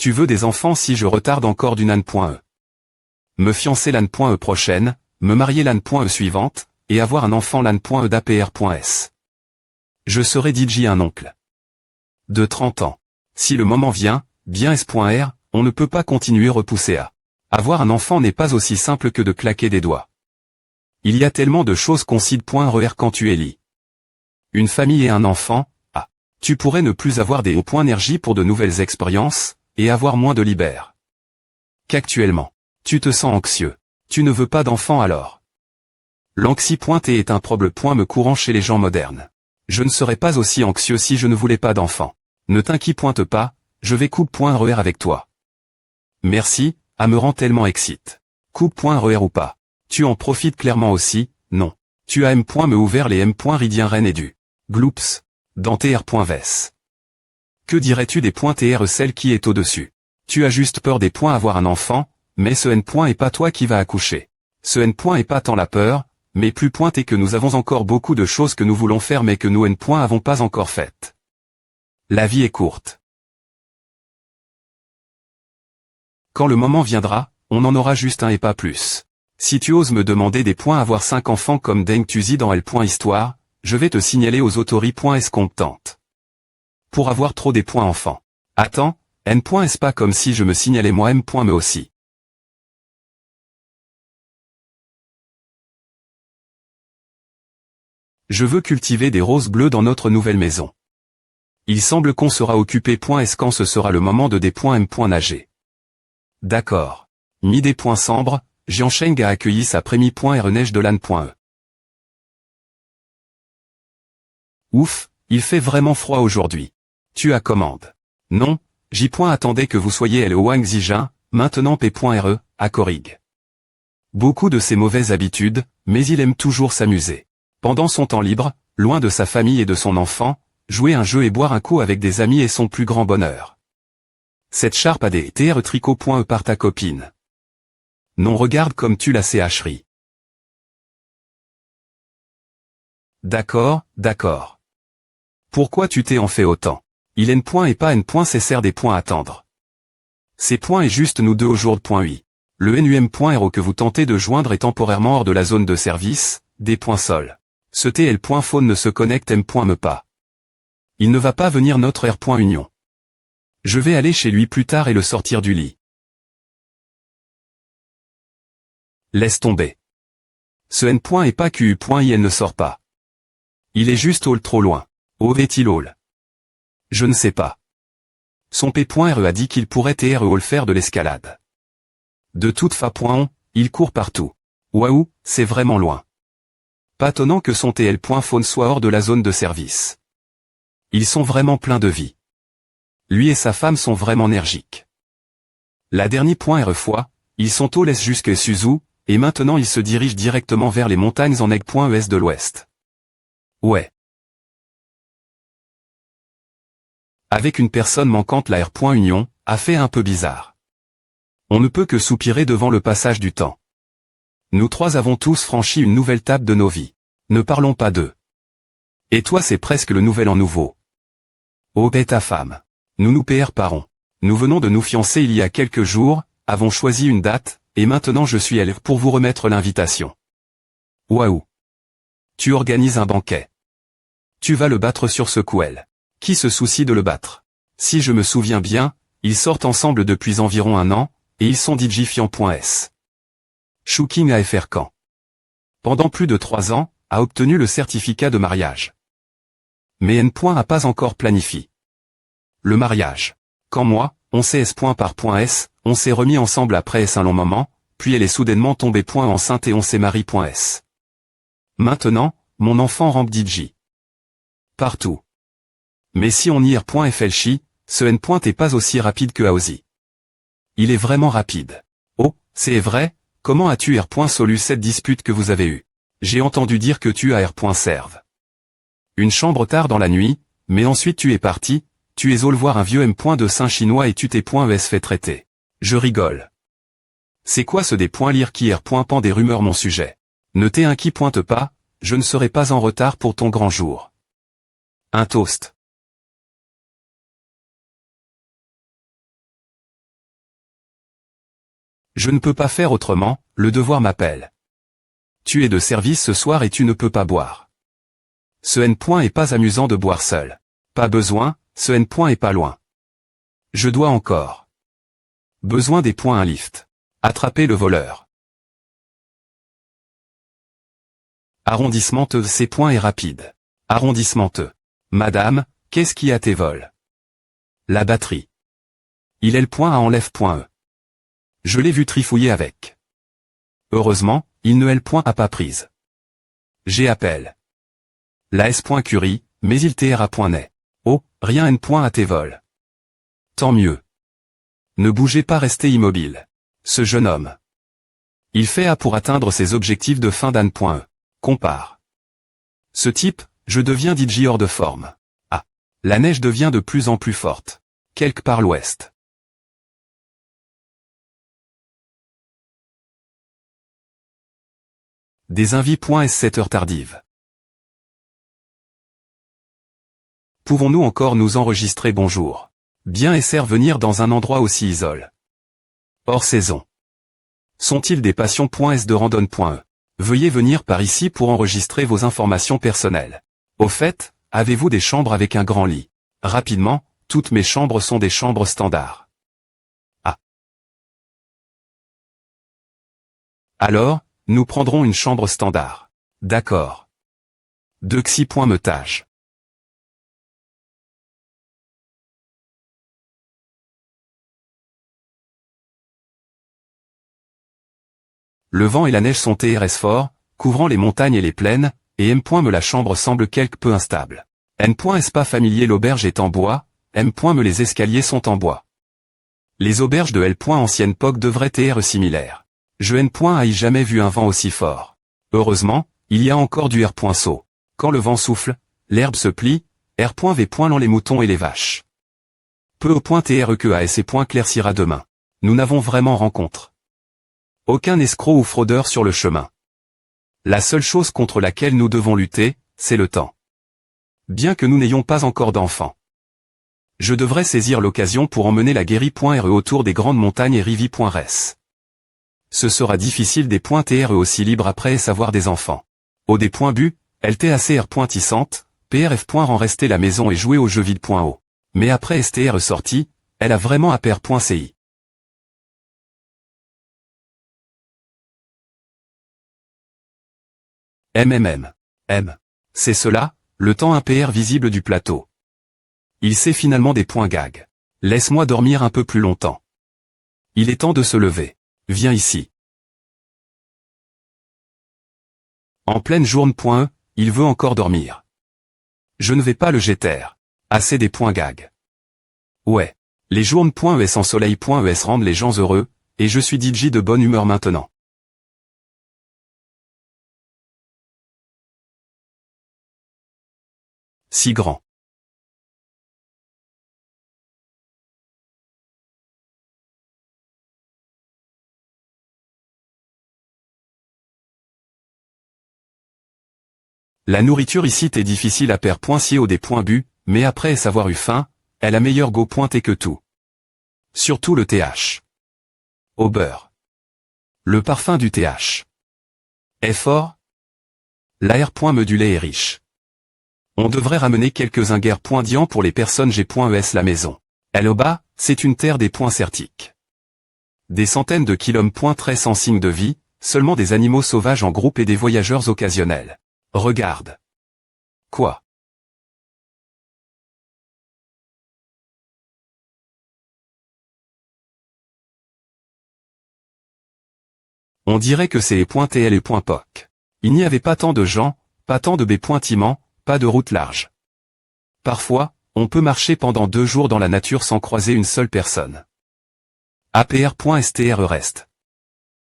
Tu veux des enfants si je retarde encore d'une âne.e. Me fiancer l'âne.e prochaine, me marier l'âne.e suivante, et avoir un enfant l'âne.e d'APR.S. Je serai DJ un oncle. De 30 ans. Si le moment vient, bien S.R, on ne peut pas continuer repousser à. Avoir un enfant n'est pas aussi simple que de claquer des doigts. Il y a tellement de choses consid.RER quand tu es li. Une famille et un enfant, tu pourrais ne plus avoir des hauts.énergie pour de nouvelles expériences, et avoir moins de libère. Qu'actuellement, tu te sens anxieux. Tu ne veux pas d'enfant alors. L'anxi.t est un problème courant chez les gens modernes. Je ne serais pas aussi anxieux si je ne voulais pas d'enfant. Ne t'inquiète pas, je vais coupe.RER avec toi. Merci, à me rend tellement excite. Coupe.RER ou pas. Tu en profites clairement aussi, non. Tu as M.me ouvert les M.ridien Rennes et du. Gloops. Dans TR.ves. Que dirais-tu des .TR celle qui est au-dessus? Tu as juste peur des avoir un enfant, mais ce N. est pas toi qui va accoucher. Ce N. est pas tant la peur, mais plus est que nous avons encore beaucoup de choses que nous voulons faire mais que nous N. avons pas encore faites. La vie est courte. Quand le moment viendra, on en aura juste un et pas plus. Si tu oses me demander des avoir 5 enfants comme Deng Tuzi dans L.Histoire, je vais te signaler aux autorités compétentes. Pour avoir trop des enfants. Attends, N. est pas comme si je me signalais moi M. me aussi. Je veux cultiver des roses bleues dans notre nouvelle maison. Il semble qu'on sera occupé S quand ce sera le moment de des M. nager. D'accord. Ni des Sambre, Jiansheng a accueilli sa prémie Reneige de l'âne.e. Ouf, il fait vraiment froid aujourd'hui. Tu as commande. Non, J. attendait que vous soyez le Wang Zijin, maintenant P.re, à Corrig. Beaucoup de ses mauvaises habitudes, mais il aime toujours s'amuser. Pendant son temps libre, loin de sa famille et de son enfant, jouer un jeu et boire un coup avec des amis est son plus grand bonheur. Cette charpe a des TR tricot.e par ta copine. Non, regarde comme tu la CH'ri. D'accord, d'accord. Pourquoi tu t'es en fait autant? Il N. et pas N. sert des à attendre. Ces est juste nous deux au jour de .8. Le NUM.RO que vous tentez de joindre est temporairement hors de la zone de service, des sol. Ce TL.phone ne se connecte M.me pas. Il ne va pas venir notre R.union. Je vais aller chez lui plus tard et le sortir du lit. Laisse tomber. Ce N. et pas QU.il ne sort pas. Il est juste all trop loin. Où est-il all? Je ne sais pas. Son P.re a dit qu'il pourrait all faire de l'escalade. De toute façon, il court partout. Waouh, c'est vraiment loin. Pas étonnant que son TL.phone soit hors de la zone de service. Ils sont vraiment pleins de vie. Lui et sa femme sont vraiment énergiques. La dernière fois, ils sont au l'est jusqu'à Suzu, et maintenant ils se dirigent directement vers les montagnes en Egg.es de l'ouest. Ouais. Avec une personne manquante la R.union, a fait un peu bizarre. On ne peut que soupirer devant le passage du temps. Nous trois avons tous franchi une nouvelle étape de nos vies. Ne parlons pas d'eux. Et toi c'est presque le nouvel an nouveau. Oh ta femme. Nous nous parons. Nous venons de nous fiancer il y a quelques jours, avons choisi une date, et maintenant je suis allé pour vous remettre l'invitation. Waouh. Tu organises un banquet. Tu vas le battre sur ce coup elle. Qui se soucie de le battre? Si je me souviens bien, ils sortent ensemble depuis environ 1 an, et ils sont digifiant.s. Shuking a FR quand? Pendant plus de 3 ans, a obtenu le certificat de mariage. Mais N. a pas encore planifié. Le mariage. Quand moi, on s'est S. par .s, on s'est remis ensemble après S un long moment, puis elle est soudainement tombée enceinte et on s'est marié.s. Maintenant, mon enfant rampe DJ. Partout. Mais si on y r.flchi, ce N. est pas aussi rapide que Aozi. Il est vraiment rapide. Oh, c'est vrai, comment as-tu r.solu cette dispute que vous avez eue? J'ai entendu dire que tu as r.serve. Une chambre tard dans la nuit, mais ensuite tu es parti, tu es allé voir un vieux M. de Saint chinois et tu t'es.es fait traiter. Je rigole. C'est quoi ce des lire qui r.pan des rumeurs mon sujet? Ne t'inquiète pas, je ne serai pas en retard pour ton grand jour. Un toast. Je ne peux pas faire autrement, le devoir m'appelle. Tu es de service ce soir et tu ne peux pas boire. Ce N point est pas amusant de boire seul. Pas besoin, ce N point est pas loin. Je dois encore. Besoin des points un lift. Attraper le voleur. Arrondissement T, ces points est rapide. Arrondissement T. Madame, qu'est-ce qui a tes vols? La batterie. Il est le point à enlève.e. Je l'ai vu trifouiller avec. Heureusement, il ne est le point à pas prise. J'ai appel. La S.Curie, mais il TRA.net. Oh, rien N. à tes vols. Tant mieux. Ne bougez pas, restez immobile. Ce jeune homme. Il fait A pour atteindre ses objectifs de fin d'Anne.e. Compare. Ce type, je deviens DJ hors de forme. Ah. La neige devient de plus en plus forte. Quelque part l'ouest. Des invités.s 7 heures tardive. Pouvons-nous encore nous enregistrer bonjour? Bien essayer venir dans un endroit aussi isole. Hors saison. Sont-ils des passions.s de randonne.e? Veuillez venir par ici pour enregistrer vos informations personnelles. Au fait, avez-vous des chambres avec un grand lit? Rapidement, toutes mes chambres sont des chambres standards. Ah. Alors, nous prendrons une chambre standard. D'accord. De xi.metage. Le vent et la neige sont TRS forts, couvrant les montagnes et les plaines, et M. me la chambre semble quelque peu instable. N. est pas familier, l'auberge est en bois, M. me les escaliers sont en bois. Les auberges de L. ancienne POC devraient être similaires. Je N. ai jamais vu un vent aussi fort. Heureusement, il y a encore du R. saut. Quand le vent souffle, l'herbe se plie, R.V. lent les moutons et les vaches. Peu au point TRE que AS et claircira demain. Nous n'avons vraiment rencontre. Aucun escroc ou fraudeur sur le chemin. La seule chose contre laquelle nous devons lutter, c'est le temps. Bien que nous n'ayons pas encore d'enfants. Je devrais saisir l'occasion pour emmener la guérie.re autour des grandes montagnes et rivi.res. Ce sera difficile des points TRE aussi libres après savoir des enfants. Au des points bu, LTACR. Tissante, PRF. En rester la maison et jouer au jeu vide.o. Mais après STR sortie, elle a vraiment APR.ci. MMM. M. C'est cela, le temps impr visible du plateau. Il sait finalement des points gag. Laisse-moi dormir un peu plus longtemps. Il est temps de se lever. Viens ici. En pleine journée.e, il veut encore dormir. Je ne vais pas le jeter. Assez des points gag. Ouais. Les journées.es en soleil.es rendent les gens heureux, et je suis DJ de bonne humeur maintenant. Si grand. La nourriture ici est difficile à perdre. Si au des points bu, mais après savoir eu faim, elle a meilleur go pointé que tout. Surtout le TH. Au beurre. Le parfum du TH. Est fort. L'air modulé est riche. On devrait ramener quelques inguerres.dian pour les personnes G.es la maison. Elle au bas, c'est une terre des points certiques. Des centaines de kilomètres très sans signe de vie, seulement des animaux sauvages en groupe et des voyageurs occasionnels. Regarde. Quoi? On dirait que c'est les points TL et points POC. Il n'y avait pas tant de gens, pas tant de B.timents, pas de route large. Parfois, on peut marcher pendant 2 jours dans la nature sans croiser une seule personne. APR.STR reste.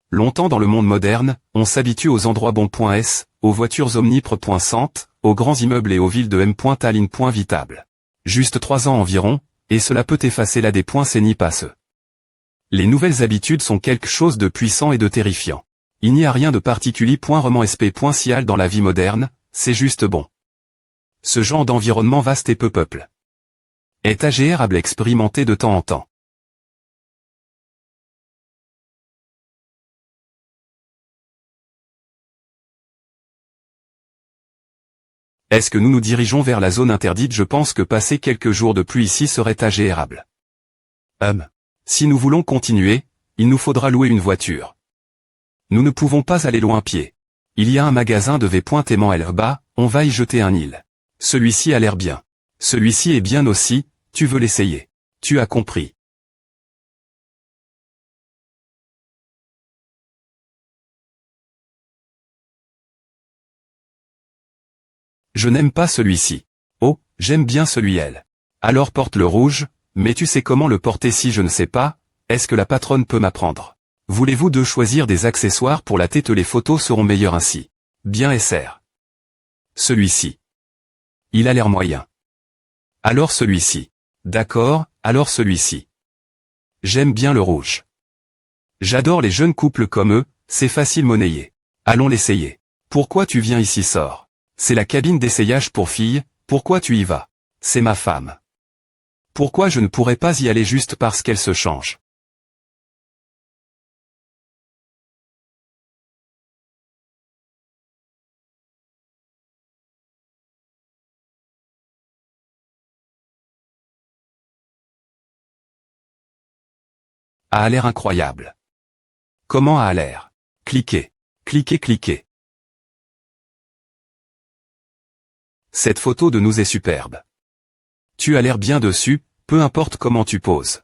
Longtemps dans le monde moderne, on s'habitue aux endroits bons.s, aux voitures omnipres.cent, aux grands immeubles et aux villes de M.Tallinn.vitable. Juste 3 ans environ, et cela peut effacer la des points CENI passeux. Les nouvelles habitudes sont quelque chose de puissant et de terrifiant. Il n'y a rien de particulier. Roman sp.cial dans la vie moderne, c'est juste bon. Ce genre d'environnement vaste et peu peuple est agréable à expérimenter de temps en temps. Est-ce que nous nous dirigeons vers la zone interdite? Je pense que passer quelques jours de pluie ici serait agréable. Si nous voulons continuer, il nous faudra louer une voiture. Nous ne pouvons pas aller loin à pied. Il y a un magasin de V.L. On va y jeter un île. Celui-ci a l'air bien. Celui-ci est bien aussi, tu veux l'essayer. Tu as compris. Je n'aime pas celui-ci. Oh, j'aime bien celui-elle. Alors porte le rouge, mais tu sais comment le porter? Si je ne sais pas, est-ce que la patronne peut m'apprendre? Voulez-vous de choisir des accessoires pour la tête? Les photos seront meilleures ainsi. Bien SR. Celui-ci. Il a l'air moyen. Alors celui-ci. D'accord, alors celui-ci. J'aime bien le rouge. J'adore les jeunes couples comme eux, c'est facile monnayer. Allons l'essayer. Pourquoi tu viens ici? Sors. C'est la cabine d'essayage pour filles, pourquoi tu y vas? C'est ma femme. Pourquoi je ne pourrais pas y aller juste parce qu'elle se change? A l'air incroyable. Comment a l'air? Cliquez. Cliquez, cliquez. Cette photo de nous est superbe. Tu as l'air bien dessus, peu importe comment tu poses.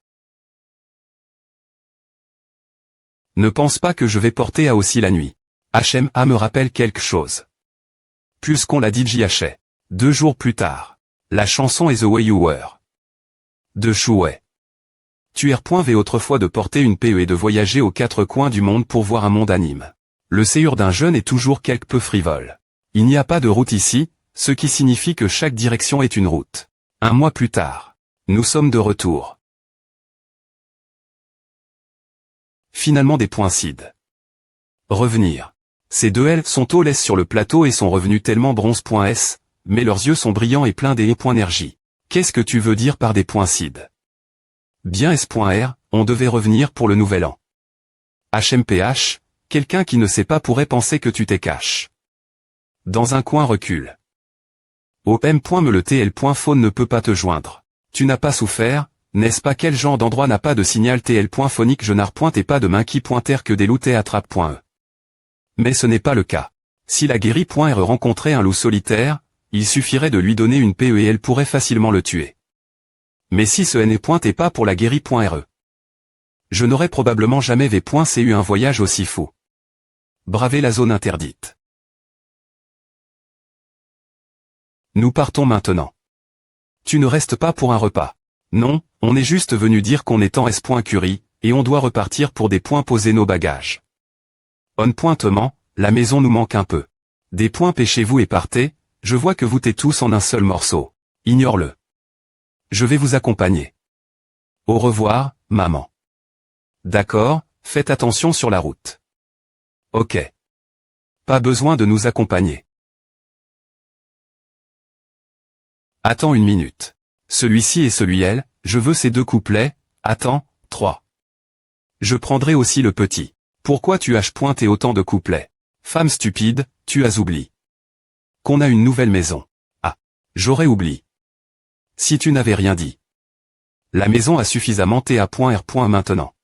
Ne pense pas que je vais porter à aussi la nuit. HMA me rappelle quelque chose. Puisqu'on l'a dit JH. 2 jours plus tard. La chanson est The Way You Were. De Chouet. Tu R.V autrefois de porter une PE et de voyager aux 4 coins du monde pour voir un monde anime. Le séjour d'un jeune est toujours quelque peu frivole. Il n'y a pas de route ici, ce qui signifie que chaque direction est une route. 1 mois plus tard. Nous sommes de retour. Finalement des poincides. Revenir. Ces deux L sont au laisse sur le plateau et sont revenus tellement bronze.s, mais leurs yeux sont brillants et pleins d'énergie. Qu'est-ce que tu veux dire par des poincides? Bien S.R, on devait revenir pour le nouvel an. HMPH, quelqu'un qui ne sait pas pourrait penser que tu t'es caché. Dans un coin recule. Au M.me le TL.phone ne peut pas te joindre. Tu n'as pas souffert, n'est-ce pas? Quel genre d'endroit n'a pas de signal TL.phonique? Je n'arpointe et pas de main qui pointèrent que des loups attrape.e. Mais ce n'est pas le cas. Si la guérie.r rencontrait un loup solitaire, il suffirait de lui donner une PE et elle pourrait facilement le tuer. Mais si ce n'est point et pas pour la guérie.re. Je n'aurais probablement jamais v.cu un voyage aussi fou. Braver la zone interdite. Nous partons maintenant. Tu ne restes pas pour un repas. Non, on est juste venu dire qu'on est en S.Curie, et on doit repartir pour des points poser nos bagages. On pointement, la maison nous manque un peu. Des points pêchez-vous et partez, je vois que vous t'êtes tous en un seul morceau. Ignore-le. Je vais vous accompagner. Au revoir, maman. D'accord, faites attention sur la route. Ok. Pas besoin de nous accompagner. Attends une minute. Celui-ci et celui-elle, je veux ces 2 couplets, attends, 3. Je prendrai aussi le petit. Pourquoi tu as pointé autant de couplets? Femme stupide, tu as oublié. Qu'on a une nouvelle maison. Ah. J'aurais oublié. Si tu n'avais rien dit. La maison a suffisamment TA.R. maintenant.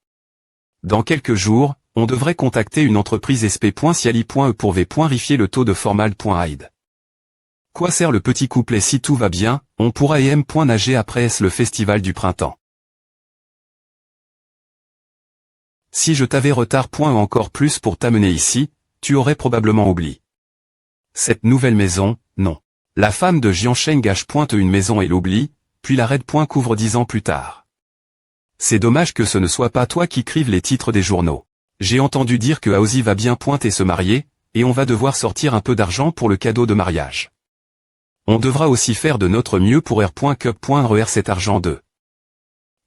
Dans quelques jours, on devrait contacter une entreprise sp.ciali.e pour vérifier le taux de formal.aid. Quoi sert le petit couplet? Si tout va bien, on pourra nager après le festival du printemps. Si je t'avais retard encore plus pour t'amener ici, tu aurais probablement oublié. Cette nouvelle maison, non. La femme de Jiansheng pointe une maison et l'oublie, puis la raide couvre 10 ans plus tard. C'est dommage que ce ne soit pas toi qui écrives les titres des journaux. J'ai entendu dire que Aozi va bien pointer se marier, et on va devoir sortir un peu d'argent pour le cadeau de mariage. On devra aussi faire de notre mieux pour R.Cup.RER cet argent d'eux.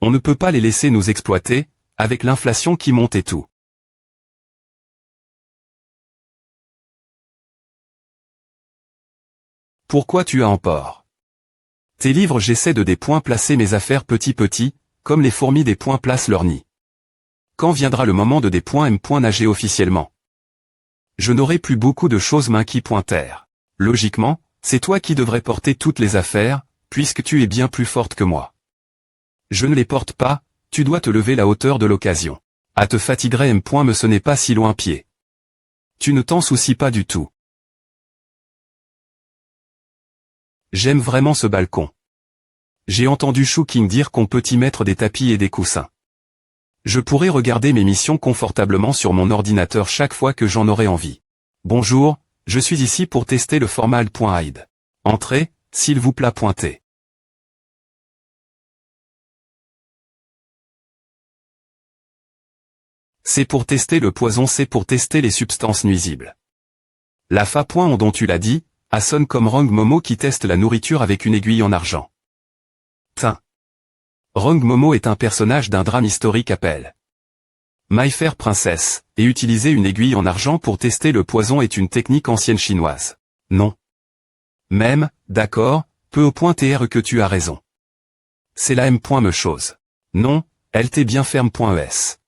On ne peut pas les laisser nous exploiter, avec l'inflation qui monte et tout. Pourquoi tu as en port? Tes livres j'essaie de des points placer mes affaires petit, comme les fourmis des points placent leur nid. Quand viendra le moment de des points nager officiellement? Je n'aurai plus beaucoup de choses mains qui pointèrent. Logiquement, C'est toi qui devrais porter toutes les affaires, puisque tu es bien plus forte que moi. Je ne les porte pas, tu dois te lever la hauteur de l'occasion. À te fatiguerait M. Me ce n'est pas si loin pied. Tu ne t'en soucies pas du tout. J'aime vraiment ce balcon. J'ai entendu Shuking dire qu'on peut y mettre des tapis et des coussins. Je pourrai regarder mes missions confortablement sur mon ordinateur chaque fois que j'en aurai envie. Bonjour, je suis ici pour tester le formal.hide. Entrez, s'il vous plaît pointez. C'est pour tester le poison, c'est pour tester les substances nuisibles. La fa. Dont tu l'as dit, sonne comme Rang Momo qui teste la nourriture avec une aiguille en argent. Tin. Rang Momo est un personnage d'un drame historique appel My Fair Princess, et utiliser une aiguille en argent pour tester le poison est une technique ancienne chinoise. Non. Même, d'accord, peu au point tr que tu as raison. C'est la me chose. Non, elle t'est bien ferme.es.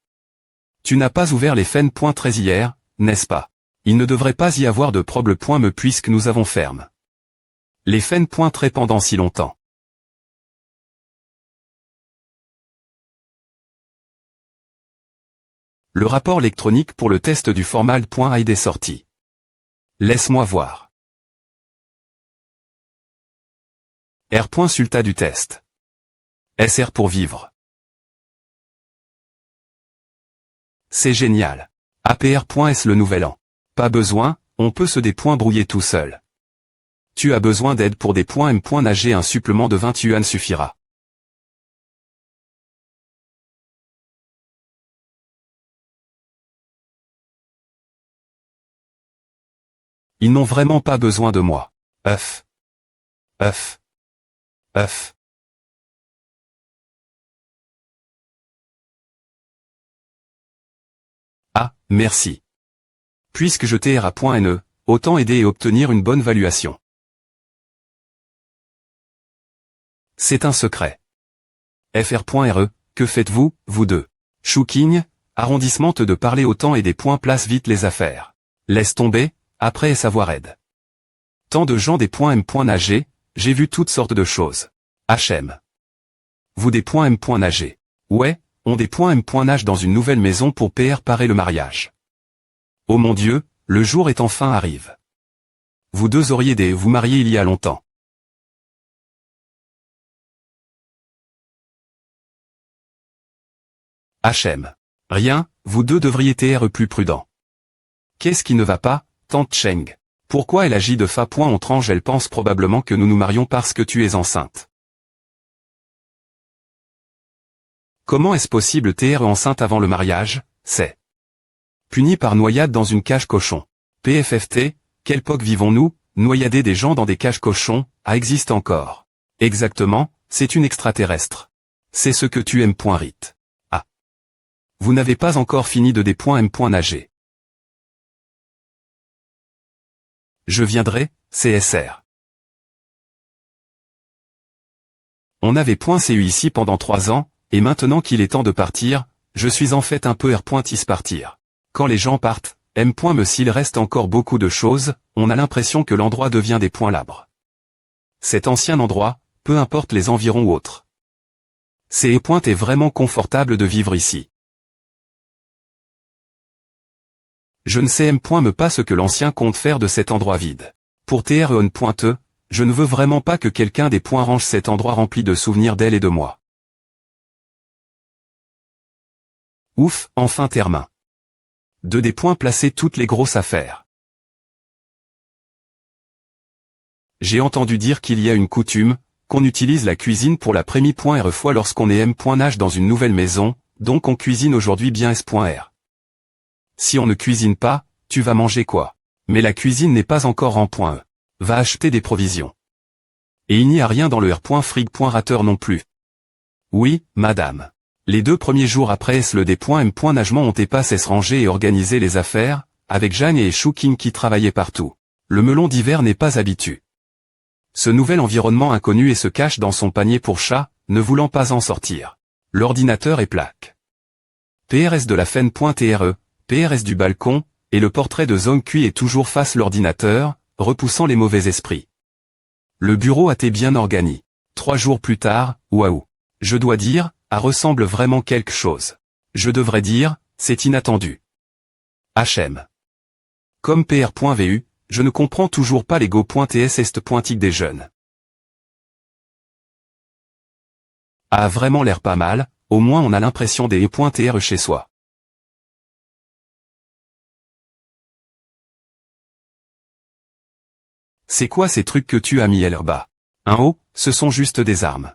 Tu n'as pas ouvert les fen.13 hier, n'est-ce pas? Il ne devrait pas y avoir de problème.me puisque nous avons ferme. Les fen.13 pendant si longtemps. Le rapport électronique pour le test du formal.hide est sorti. Laisse-moi voir. R. Sulta du test. SR pour vivre. C'est génial. APR.S le nouvel an. Pas besoin, on peut se débrouiller tout seul. Tu as besoin d'aide pour des points M. Nager, un supplément de 20 yuan suffira. Ils n'ont vraiment pas besoin de moi. Œuf. Œuf. Œuf. Ah, merci. Puisque je t'ai RA.NE, autant aider et obtenir une bonne valuation. C'est un secret. FR.RE, que faites-vous, vous deux? Shuking, arrondissement de parler autant et des points place vite les affaires. Laisse tomber, après savoir aide. Tant de gens des points M. Nager, j'ai vu toutes sortes de choses. HM. Vous des points M. Nager. Ouais, on des points M. Nage dans une nouvelle maison pour préparer le mariage. Oh mon Dieu, le jour est enfin arrive. Vous deux auriez des vous marier il y a longtemps. HM. Rien, vous deux devriez être plus prudents. Qu'est-ce qui ne va pas, tante Cheng? Pourquoi elle agit de fa. On tranche, elle pense probablement que nous nous marions parce que tu es enceinte. Comment est-ce possible t'être enceinte avant le mariage? C'est puni par noyade dans une cage cochon. PFFT, quelle époque vivons-nous? Noyader des gens dans des cages cochons, existe encore. Exactement, c'est une extraterrestre. C'est ce que tu aimes. Rite. Ah. Vous n'avez pas encore fini de des M. Nager. Je viendrai, CSR. On avait .cu ici pendant 3 ans, et maintenant qu'il est temps de partir, je suis en fait un peu R.is partir. Quand les gens partent, M.me s'il reste encore beaucoup de choses, on a l'impression que l'endroit devient des points labres. Cet ancien endroit, peu importe les environs ou autres. C'est est vraiment confortable de vivre ici. Je ne sais M.me pas ce que l'ancien compte faire de cet endroit vide. Pour TREON.E, je ne veux vraiment pas que quelqu'un des points range cet endroit rempli de souvenirs d'elle et de moi. Ouf, enfin termin. De des points placer toutes les grosses affaires. J'ai entendu dire qu'il y a une coutume, qu'on utilise la cuisine pour la première fois lorsqu'on est M.Nage dans une nouvelle maison, donc on cuisine aujourd'hui bien S.R. Si on ne cuisine pas, tu vas manger quoi? Mais la cuisine n'est pas encore en .E. Va acheter des provisions. Et il n'y a rien dans le R.Frig.Rateur non plus. Oui, madame. Les 2 premiers jours après le des M. Nagement ont passé ranger et organiser les affaires, avec Jeanne et Shuking qui travaillaient partout. Le melon d'hiver n'est pas habitué. Ce nouvel environnement inconnu et se cache dans son panier pour chat, ne voulant pas en sortir. L'ordinateur est plaque. PRS de la fen.tre, PRS du balcon, et le portrait de Zhong Kui est toujours face l'ordinateur, repoussant les mauvais esprits. Le bureau a été bien organisé. 3 jours plus tard, waouh. Je dois dire, ressemble vraiment quelque chose. Je devrais dire, c'est inattendu. HM. Comme pr.vu, je ne comprends toujours pas les go.ts est des jeunes. A vraiment l'air pas mal, au moins on a l'impression des e.tr chez soi. C'est quoi ces trucs que tu as mis là-bas? Ce sont juste des armes.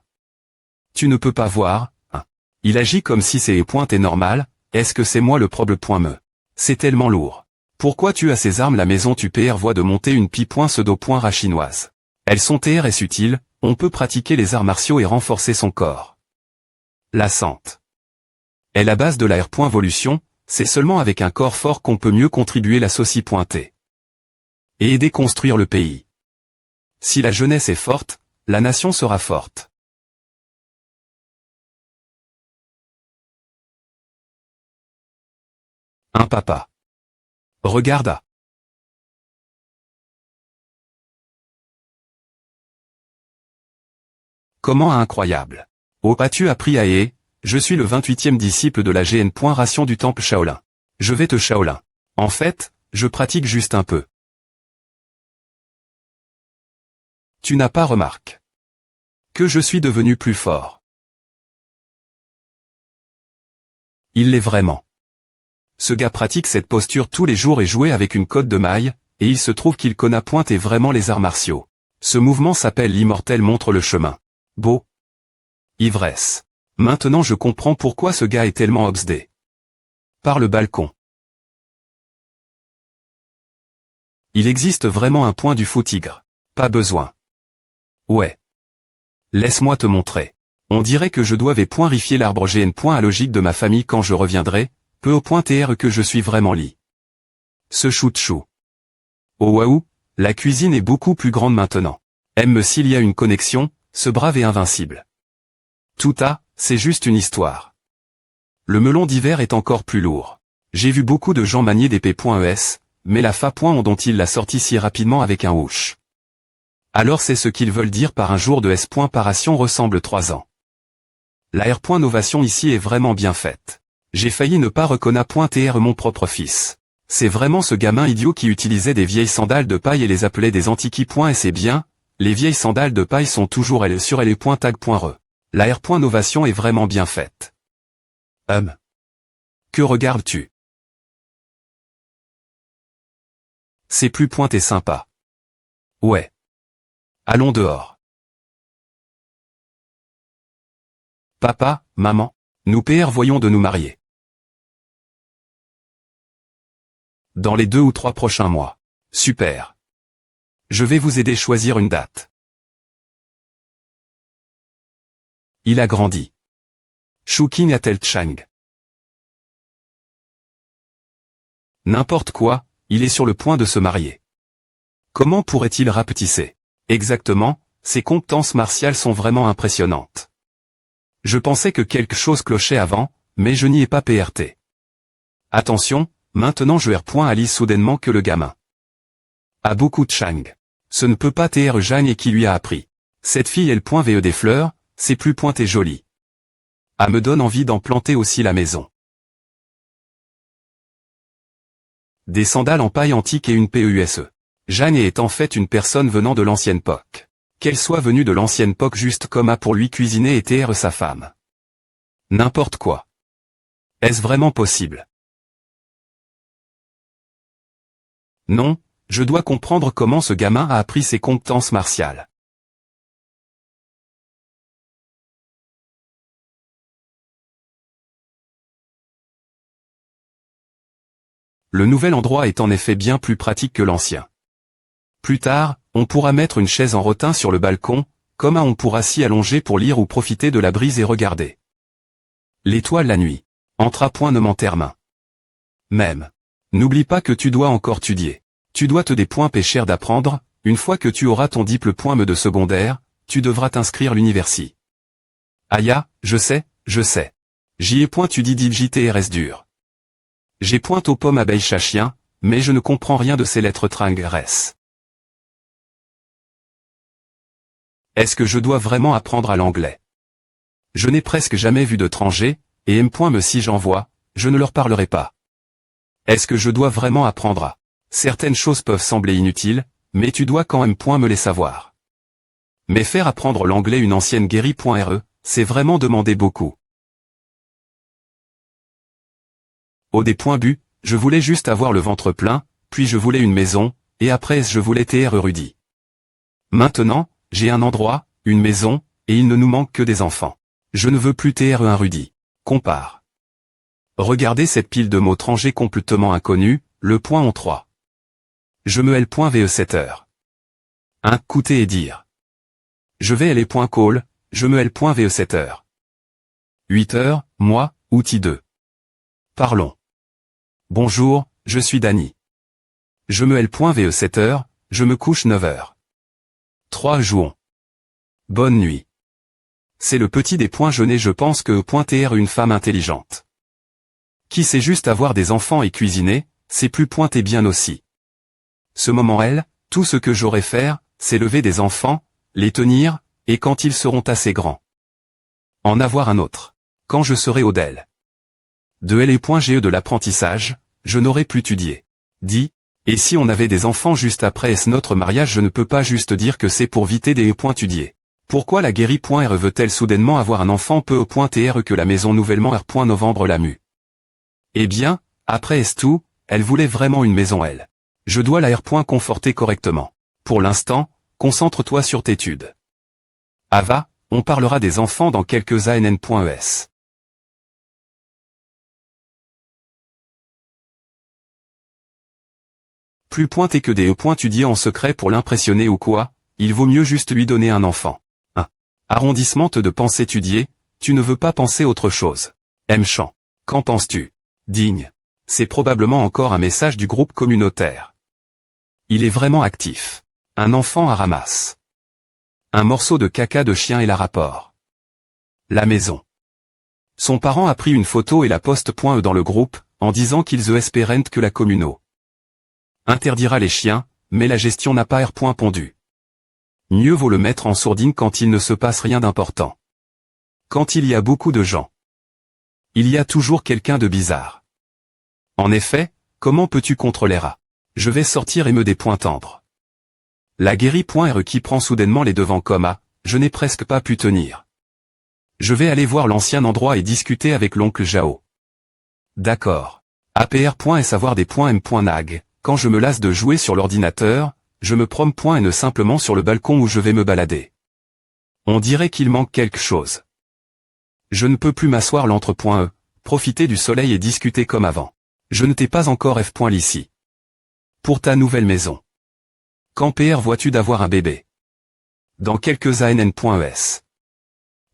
Tu ne peux pas voir, hein. Il agit comme si c'est est normal, est-ce que c'est moi le problème? C'est tellement lourd. Pourquoi tu as ces armes la maison tu voie de monter une pseudo-rachinoise. Elles sont TRS utiles, on peut pratiquer les arts martiaux et renforcer son corps. La sente. Est la base de la R.volution, c'est seulement avec un corps fort qu'on peut mieux contribuer la saucie.t. Et aider construire le pays. Si la jeunesse est forte, la nation sera forte. Un papa. Regarda. Comment incroyable. Oh, as-tu appris à je suis le 28e disciple de la GN.ration du temple Shaolin. Je vais te Shaolin. En fait, je pratique juste un peu. Tu n'as pas remarqué que je suis devenu plus fort. Il l'est vraiment. Ce gars pratique cette posture tous les jours et jouait avec une côte de maille, et il se trouve qu'il connaît pointer vraiment les arts martiaux. Ce mouvement s'appelle l'immortel montre le chemin. Beau. Ivresse. Maintenant je comprends pourquoi ce gars est tellement obsédé. Par le balcon. Il existe vraiment un point du faux tigre. Pas besoin. Ouais. Laisse-moi te montrer. On dirait que je dois rifier l'arbre GN. À logique de ma famille quand je reviendrai, peu au point TR que je suis vraiment li. Ce chou-chou. Oh waouh, la cuisine est beaucoup plus grande maintenant. Aime s'il y a une connexion, ce brave est invincible. C'est juste une histoire. Le melon d'hiver est encore plus lourd. J'ai vu beaucoup de gens manier des P.es, mais la fa. Dont il l'a sorti si rapidement avec un ouche. Alors c'est ce qu'ils veulent dire par un jour de S. Paration ressemble 3 ans. La R. Novation ici est vraiment bien faite. J'ai failli ne pas reconnaître mon propre fils. C'est vraiment ce gamin idiot qui utilisait des vieilles sandales de paille et les appelait des antiquis. Et c'est bien, les vieilles sandales de paille sont toujours elles sur elles.tag.re. La R. Novation est vraiment bien faite. Que regardes-tu? C'est plus pointé sympa. Ouais. Allons dehors. Papa, maman, nous voyons de nous marier. Dans les 2 ou 3 prochains mois. Super. Je vais vous aider à choisir une date. Il a grandi. Shuking a-t-elle Chang. N'importe quoi, il est sur le point de se marier. Comment pourrait-il rapetisser? Exactement, ses compétences martiales sont vraiment impressionnantes. Je pensais que quelque chose clochait avant, mais je n'y ai pas PRT. Attention, maintenant je R.Alice soudainement que le gamin a beaucoup de Chang. Ce ne peut pas être Jeanne et qui lui a appris. Cette fille elle.ve des fleurs, c'est plus pointé joli. Me donne envie d'en planter aussi la maison. Des sandales en paille antique et une PEUSE. Jeanne est en fait une personne venant de l'ancienne époque. Qu'elle soit venue de l'ancienne époque juste comme a pour lui cuisiner et TR sa femme. N'importe quoi. Est-ce vraiment possible? Non, je dois comprendre comment ce gamin a appris ses compétences martiales. Le nouvel endroit est en effet bien plus pratique que l'ancien. Plus tard, on pourra mettre une chaise en rotin sur le balcon, comme on pourra s'y allonger pour lire ou profiter de la brise et regarder l'étoile la nuit. Entre à point ne m'enterre. Même. N'oublie pas que tu dois encore étudier. Tu dois te des points péchères d'apprendre, une fois que tu auras ton diplôme de secondaire, tu devras t'inscrire à l'université. Aya, je sais. J'y ai point tu dis JTRS dur. J'ai point aux pommes abeilles chien, mais je ne comprends rien de ces lettres tringres. Est-ce que je dois vraiment apprendre à l'anglais? Je n'ai presque jamais vu d'étrangers, et M. me si j'en vois, je ne leur parlerai pas. Est-ce que je dois vraiment apprendre à? Certaines choses peuvent sembler inutiles, mais tu dois quand même me les savoir. Mais faire apprendre l'anglais une ancienne guérie.re, c'est vraiment demander beaucoup. Au début, je voulais juste avoir le ventre plein, puis je voulais une maison, et après je voulais être Rudy. Maintenant, j'ai un endroit, une maison, et il ne nous manque que des enfants. Je ne veux plus être un Rudy. Compare. Regardez cette pile de mots étrangers complètement inconnus, le point en 3. Je me ve 7 heures. 1. Coûter et dire. Je vais call, je me ve 7 heures. 8 heures, moi, outil 2. Parlons. Bonjour, je suis Danny. Je me ve 7 heures, je me couche 9 heures. 3. Jouons. Bonne nuit. C'est le petit des points jeûnés. Je pense que .tr une femme intelligente. Qui sait juste avoir des enfants et cuisiner, c'est plus pointé bien aussi. Ce moment tout ce que j'aurais faire, c'est lever des enfants, les tenir, et quand ils seront assez grands. En avoir un autre. Quand je serai au DEL. De LE.GE de l'apprentissage, je n'aurais plus étudié. Dit, et si on avait des enfants juste après notre mariage, je ne peux pas juste dire que c'est pour viter des étudier. Pourquoi la guérie.re veut-elle soudainement avoir un enfant peu .tr que la maison nouvellement R.Novembre l'a mue? Eh bien, après tout, elle voulait vraiment une maison elle. Je dois la conforter correctement. Pour l'instant, concentre-toi sur tes études. Ava, on parlera des enfants dans quelques ann.es. Plus pointé que des étudier en secret pour l'impressionner ou quoi, il vaut mieux juste lui donner un enfant. 1. Arrondissement de penser étudier, tu ne veux pas penser autre chose. M. Champ. Qu'en penses-tu? Digne. C'est probablement encore un message du groupe communautaire. Il est vraiment actif. Un enfant à ramasse. Un morceau de caca de chien et la rapport. La maison. Son parent a pris une photo et la poste.e dans le groupe, en disant qu'ils espèrent que la communo interdira les chiens, mais la gestion n'a pas pondu. Mieux vaut le mettre en sourdine quand il ne se passe rien d'important. Quand il y a beaucoup de gens, il y a toujours quelqu'un de bizarre. En effet, comment peux-tu contre les rats? Je vais sortir et me dépointendre. La guérie.re qui prend soudainement les devants comme je n'ai presque pas pu tenir. Je vais aller voir l'ancien endroit et discuter avec l'oncle Jao. D'accord. APR.s avoir des .m.nag. Quand je me lasse de jouer sur l'ordinateur, je me promène simplement sur le balcon où je vais me balader. On dirait qu'il manque quelque chose. Je ne peux plus m'asseoir l'entre.e, profiter du soleil et discuter comme avant. Je ne t'ai pas encore F.ici. Pour ta nouvelle maison. Quand PR vois-tu d'avoir un bébé? Dans quelques ann.es.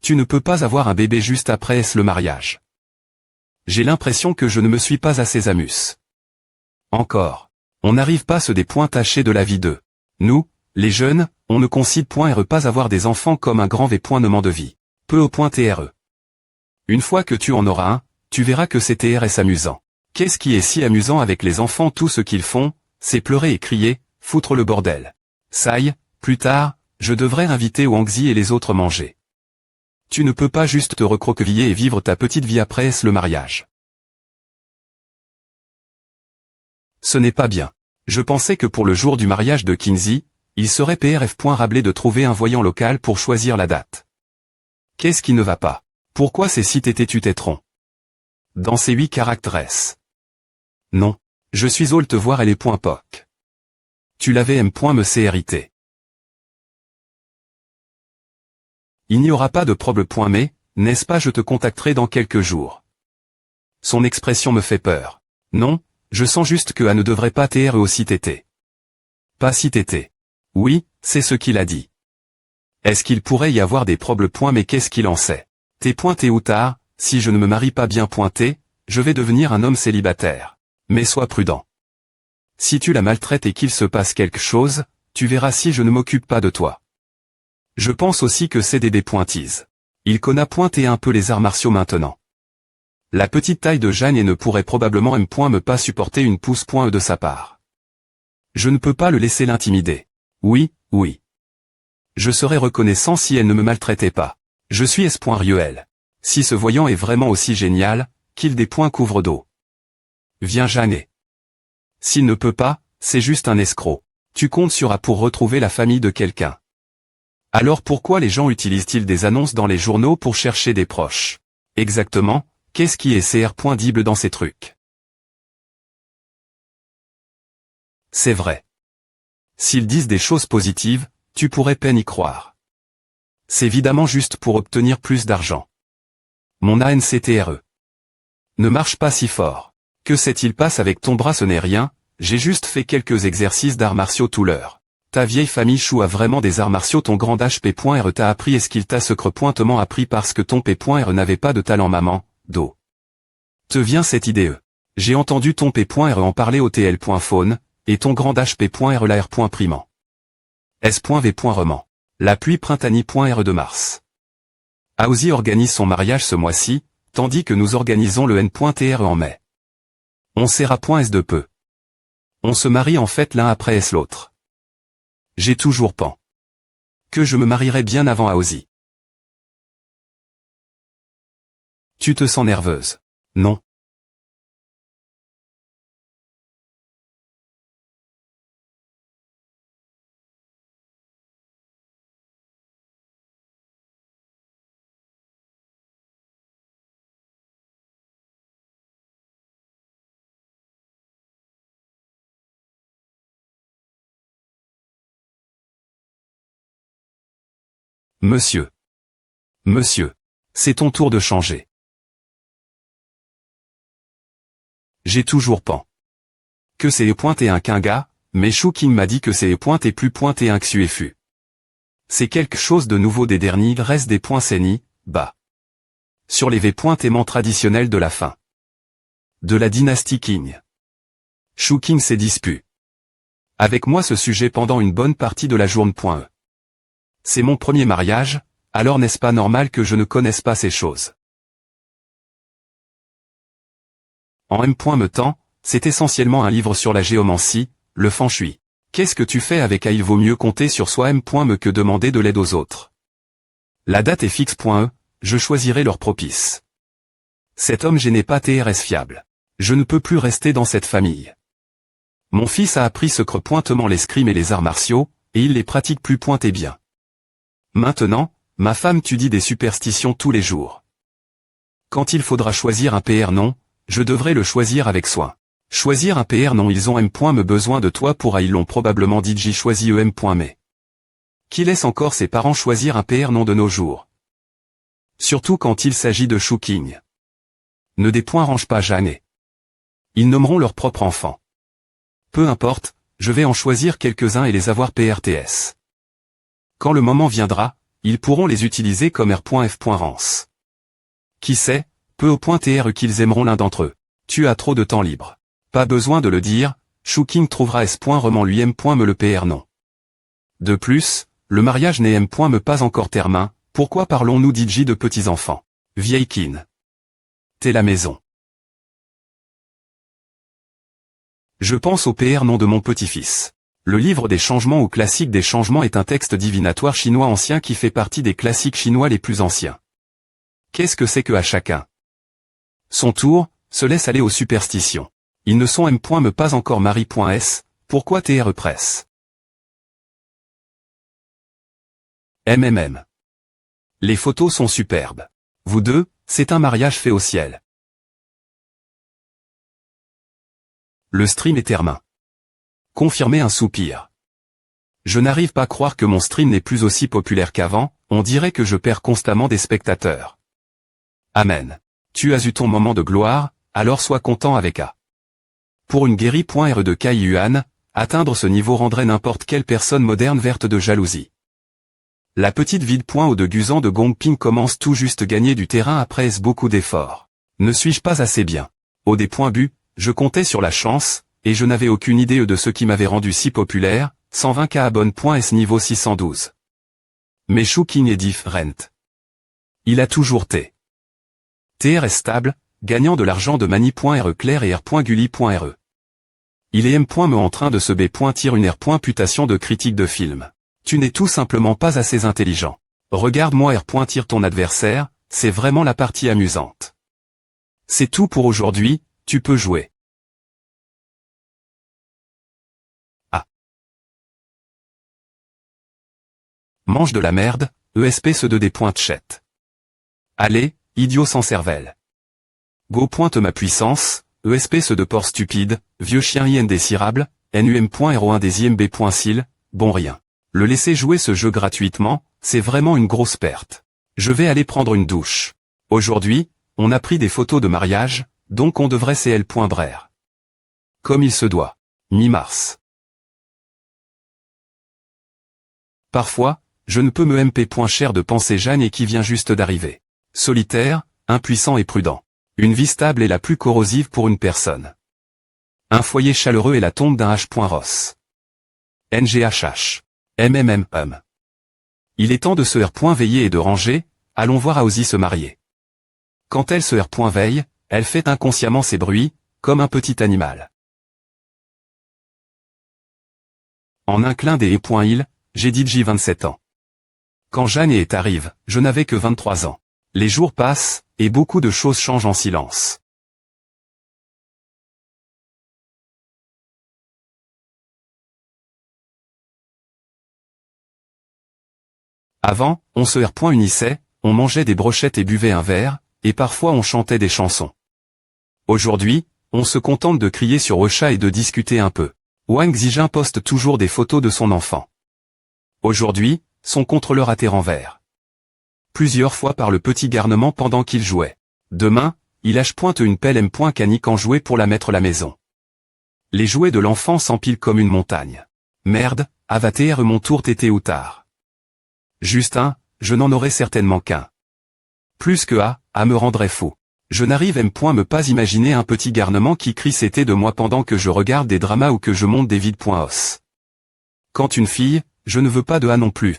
Tu ne peux pas avoir un bébé juste après le mariage. J'ai l'impression que je ne me suis pas assez amus. Encore. On n'arrive pas à se dépointacher de la vie de. Nous, les jeunes, on ne considère pas avoir des enfants comme un grand V.nement de vie. Peu au .tr. Une fois que tu en auras un, tu verras que c'est TRS amusant. Qu'est-ce qui est si amusant avec les enfants? Tout ce qu'ils font, c'est pleurer et crier, foutre le bordel. Ça y est, plus tard, je devrais inviter Wangzi et les autres manger. Tu ne peux pas juste te recroqueviller et vivre ta petite vie après le mariage. Ce n'est pas bien. Je pensais que pour le jour du mariage de Kinsey, il serait PRF.rablé de trouver un voyant local pour choisir la date. Qu'est-ce qui ne va pas? Pourquoi ces sites étaient-tu dans ces 8 caractères? Non. Je suis all te voir et les .poc. Tu l'avais M.me crité. Il n'y aura pas de problème. Mais, n'est-ce pas, je te contacterai dans quelques jours. Son expression me fait peur. Non. Je sens juste que A ne devrait pas être aussi tété. Pas si tété. Oui, c'est ce qu'il a dit. Est-ce qu'il pourrait y avoir des problèmes? Mais qu'est-ce qu'il en sait? T'es pointé ou tard, si je ne me marie pas bien pointé, je vais devenir un homme célibataire. Mais sois prudent. Si tu la maltraites et qu'il se passe quelque chose, tu verras si je ne m'occupe pas de toi. Je pense aussi que c'est des pointises. Il connaît pointé un peu les arts martiaux maintenant. La petite taille de Jeanne et ne pourrait probablement me pas supporter une pouce.e de sa part. Je ne peux pas le laisser l'intimider. Oui, oui. Je serais reconnaissant si elle ne me maltraitait pas. Je suis S.Rieuel. Si ce voyant est vraiment aussi génial, qu'il des points couvre d'eau. Viens Jeannet. S'il ne peut pas, c'est juste un escroc. Tu comptes sur A pour retrouver la famille de quelqu'un. Alors pourquoi les gens utilisent-ils des annonces dans les journaux pour chercher des proches? Exactement, qu'est-ce qui est CR.dible dans ces trucs? C'est vrai. S'ils disent des choses positives, tu pourrais peine y croire. C'est évidemment juste pour obtenir plus d'argent. Mon ANCTRE ne marche pas si fort. Que s'est-il passe avec ton bras? Ce n'est rien, j'ai juste fait quelques exercices d'arts martiaux tout l'heure. Ta vieille famille chou a vraiment des arts martiaux. Ton grand HP.R t'a appris. Est-ce qu'il t'a secrètement appris parce que ton P.R n'avait pas de talent? Maman, do. Te vient cette idée? J'ai entendu ton P.R en parler au TL.phone, et ton grand HP.R la R.primant. S.V.Reman. La pluie printanie.R de mars. Aouzi organise son mariage ce mois-ci, tandis que nous organisons le N.TRE en mai. On sera.S de peu. On se marie en fait l'un après S l'autre. J'ai toujours pan. Que je me marierai bien avant Aouzi. Tu te sens nerveuse? Non. Monsieur. Monsieur. C'est ton tour de changer. J'ai toujours pan. Que c'est pointé un qu'un gars, mais Chouking m'a dit que c'est pointé plus pointé un XUFU. C'est quelque chose de nouveau des derniers, il reste des points CENI, bas. Sur les V-pointements traditionnels de la fin. De la dynastie Qing. Chouking s'est dispu. Avec moi ce sujet pendant une bonne partie de la journée.e. C'est mon premier mariage, alors n'est-ce pas normal que je ne connaisse pas ces choses? En M.me temps, c'est essentiellement un livre sur la géomancie, le feng shui. Qu'est-ce que tu fais avec A? Il vaut mieux compter sur soi M.me que demander de l'aide aux autres. La date est fixe.e, je choisirai leur propice. Cet homme n'est pas TRS fiable. Je ne peux plus rester dans cette famille. Mon fils a appris secrètement l'escrime et les arts martiaux, et il les pratique plus pointé bien. Maintenant, ma femme dit des superstitions tous les jours. Quand il faudra choisir un PR non, je devrais le choisir avec soin. Choisir un PR non, ils ont M.me besoin de toi pour A, ils l'ont probablement dit. J'ai choisi M.me. Qui laisse encore ses parents choisir un PR non de nos jours? Surtout quand il s'agit de Chouking. Ne des points range pas Jeannet. Ils nommeront leur propre enfant. Peu importe, je vais en choisir quelques-uns et les avoir PRTS. Quand le moment viendra, ils pourront les utiliser comme R.F.Rance. Qui sait, peu au point TR qu'ils aimeront l'un d'entre eux. Tu as trop de temps libre. Pas besoin de le dire, Chouking trouvera S.Reman lui M.me le PR non. De plus, le mariage n'est M.me pas encore terminé, pourquoi parlons-nous d'Idji de petits-enfants? Vieille kin. T'es la maison. Je pense au PR non de mon petit-fils. Le livre des changements ou classique des changements est un texte divinatoire chinois ancien qui fait partie des classiques chinois les plus anciens. Qu'est-ce que c'est que à chacun son tour, se laisse aller aux superstitions. Ils ne sont M.me pas encore mari.s, pourquoi TRE presse? MMM. Les photos sont superbes. Vous deux, c'est un mariage fait au ciel. Le stream est terminé. Confirmez un soupir. Je n'arrive pas à croire que mon stream n'est plus aussi populaire qu'avant, on dirait que je perds constamment des spectateurs. Amen. Tu as eu ton moment de gloire, alors sois content avec A. Pour une guérie.re de Kai Yuan, atteindre ce niveau rendrait n'importe quelle personne moderne verte de jalousie. La petite vide.o de Guzan de Gongping commence tout juste gagner du terrain après beaucoup d'efforts. Ne suis-je pas assez bien? Au des points bu, je comptais sur la chance, et je n'avais aucune idée de ce qui m'avait rendu si populaire, 120K abonne.s niveau 612. Mais Chouking est different. Il a toujours T. TR est stable, gagnant de l'argent de Mani.re clair et R.Gulli.re. Il est M.me en train de se B. Tire une R. Putation de critique de film. Tu n'es tout simplement pas assez intelligent. Regarde-moi tire ton adversaire, c'est vraiment la partie amusante. C'est tout pour aujourd'hui, tu peux jouer. Ah. Mange de la merde, ESP ce de des pointes chètes. Allez, idiot sans cervelle. Go pointe ma puissance, ESP ce de porc stupide, vieux chien indésirable, NUM.01 des IMB.sil, bon rien. Le laisser jouer ce jeu gratuitement, c'est vraiment une grosse perte. Je vais aller prendre une douche. Aujourd'hui, on a pris des photos de mariage, donc on devrait CL.brère. Comme il se doit. Mi-mars. Parfois, je ne peux me MP.cher de penser Jeanne et qui vient juste d'arriver. Solitaire, impuissant et prudent. Une vie stable est la plus corrosive pour une personne. Un foyer chaleureux est la tombe d'un H.Ross. NGHH. MMM. Il est temps de se veiller et de ranger, allons voir Aozi se marier. Quand elle se veille, elle fait inconsciemment ses bruits, comme un petit animal. En un clin d'œil, j'ai dit J 27 ans. Quand Jeanne arrive, je n'avais que 23 ans. Les jours passent, et beaucoup de choses changent en silence. Avant, on se unissait, on mangeait des brochettes et buvait un verre, et parfois on chantait des chansons. Aujourd'hui, on se contente de crier sur Ocha et de discuter un peu. Wang Zijin poste toujours des photos de son enfant. Aujourd'hui, son contrôleur a été renversé. Plusieurs fois par le petit garnement pendant qu'il jouait. Demain, il pointe une pelle M.canique en jouet pour la mettre à la maison. Les jouets de l'enfant s'empilent comme une montagne. Merde, avater mon tour tété ou tard. Justin, je n'en aurai certainement qu'un. Plus que à me rendrait fou. Je n'arrive me pas imaginer un petit garnement qui crie c'était de moi pendant que je regarde des dramas ou que je monte des vides.os. Quand une fille, je ne veux pas de non plus.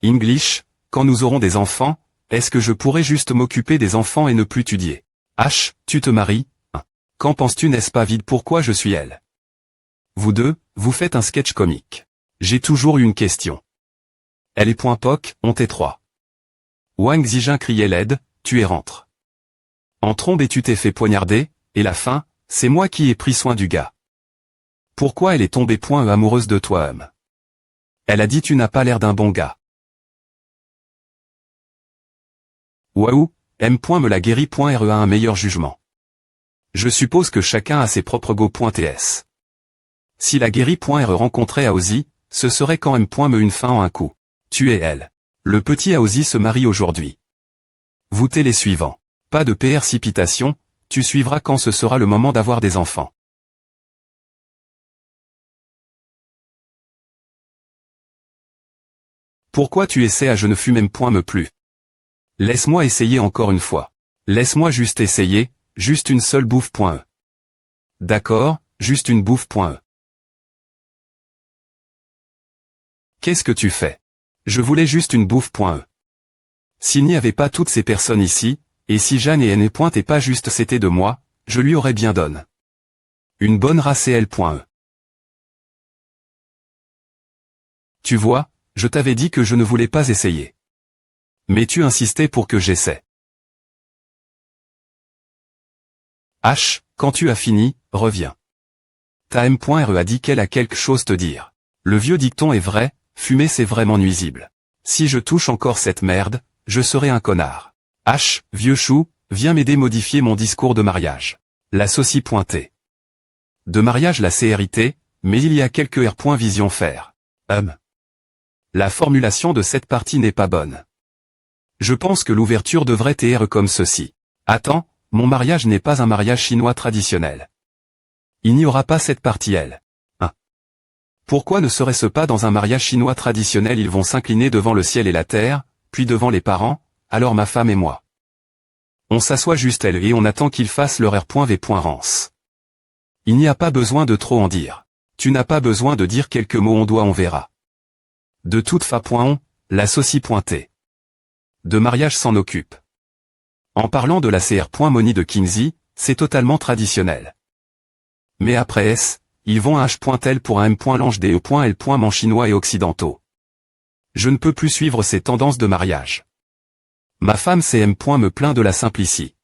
English, quand nous aurons des enfants, est-ce que je pourrais juste m'occuper des enfants et ne plus étudier? H, tu te maries? Qu'en penses-tu n'est-ce pas vide pourquoi je suis elle? Vous deux, vous faites un sketch comique. J'ai toujours eu une question. Elle est .poc, on t'est trois. Wang Zijin criait l'aide, tu es rentre. En trombe et tu t'es fait poignarder, et la fin, c'est moi qui ai pris soin du gars. Pourquoi elle est tombée amoureuse de toi Elle a dit tu n'as pas l'air d'un bon gars. Waouh, M. me la guérit.re a un meilleur jugement. Je suppose que chacun a ses propres go.ts. Si la guérie.re rencontrait Aozi, ce serait quand M. me une fin en un coup. Tu es elle. Le petit Aozi se marie aujourd'hui. Vous t'es les suivants. Pas de précipitation, tu suivras quand ce sera le moment d'avoir des enfants. Pourquoi tu essaies à je ne fume me plus? Laisse-moi essayer encore une fois. Laisse-moi juste essayer, juste une seule bouffe.e. D'accord, juste une bouffe.e. Qu'est-ce que tu fais? Je voulais juste une bouffe.e. S'il n'y avait pas toutes ces personnes ici, et si Jeanne et n'étaient pas juste c'était de moi, je lui aurais bien donné. Une bonne race L.E. Tu vois, je t'avais dit que je ne voulais pas essayer. Mais tu insistais pour que j'essaie. H, quand tu as fini, reviens. Ta M.re a dit qu'elle a quelque chose te dire. Le vieux dicton est vrai, fumer c'est vraiment nuisible. Si je touche encore cette merde, je serai un connard. H, vieux chou, viens m'aider modifier mon discours de mariage. La saucie pointée. De mariage la CRIT, mais il y a quelques R.vision faire. La formulation de cette partie n'est pas bonne. Je pense que l'ouverture devrait être comme ceci. Attends, mon mariage n'est pas un mariage chinois traditionnel. Il n'y aura pas cette partie L. Pourquoi ne serait-ce pas dans un mariage chinois traditionnel ils vont s'incliner devant le ciel et la terre, puis devant les parents, alors ma femme et moi. On s'assoit juste elle et on attend qu'ils fassent leur R.V.rance. Il n'y a pas besoin de trop en dire. Tu n'as pas besoin de dire quelques mots on verra. De toute façon, la saucie pointée. De mariage s'en occupe. En parlant de la CR.Moni de Kinsey, c'est totalement traditionnel. Mais après S, ils vont à H.L pour un M.Lange des E.L. en chinois et occidentaux. Je ne peux plus suivre ces tendances de mariage. Ma femme C.M. me plaint de la simplicie.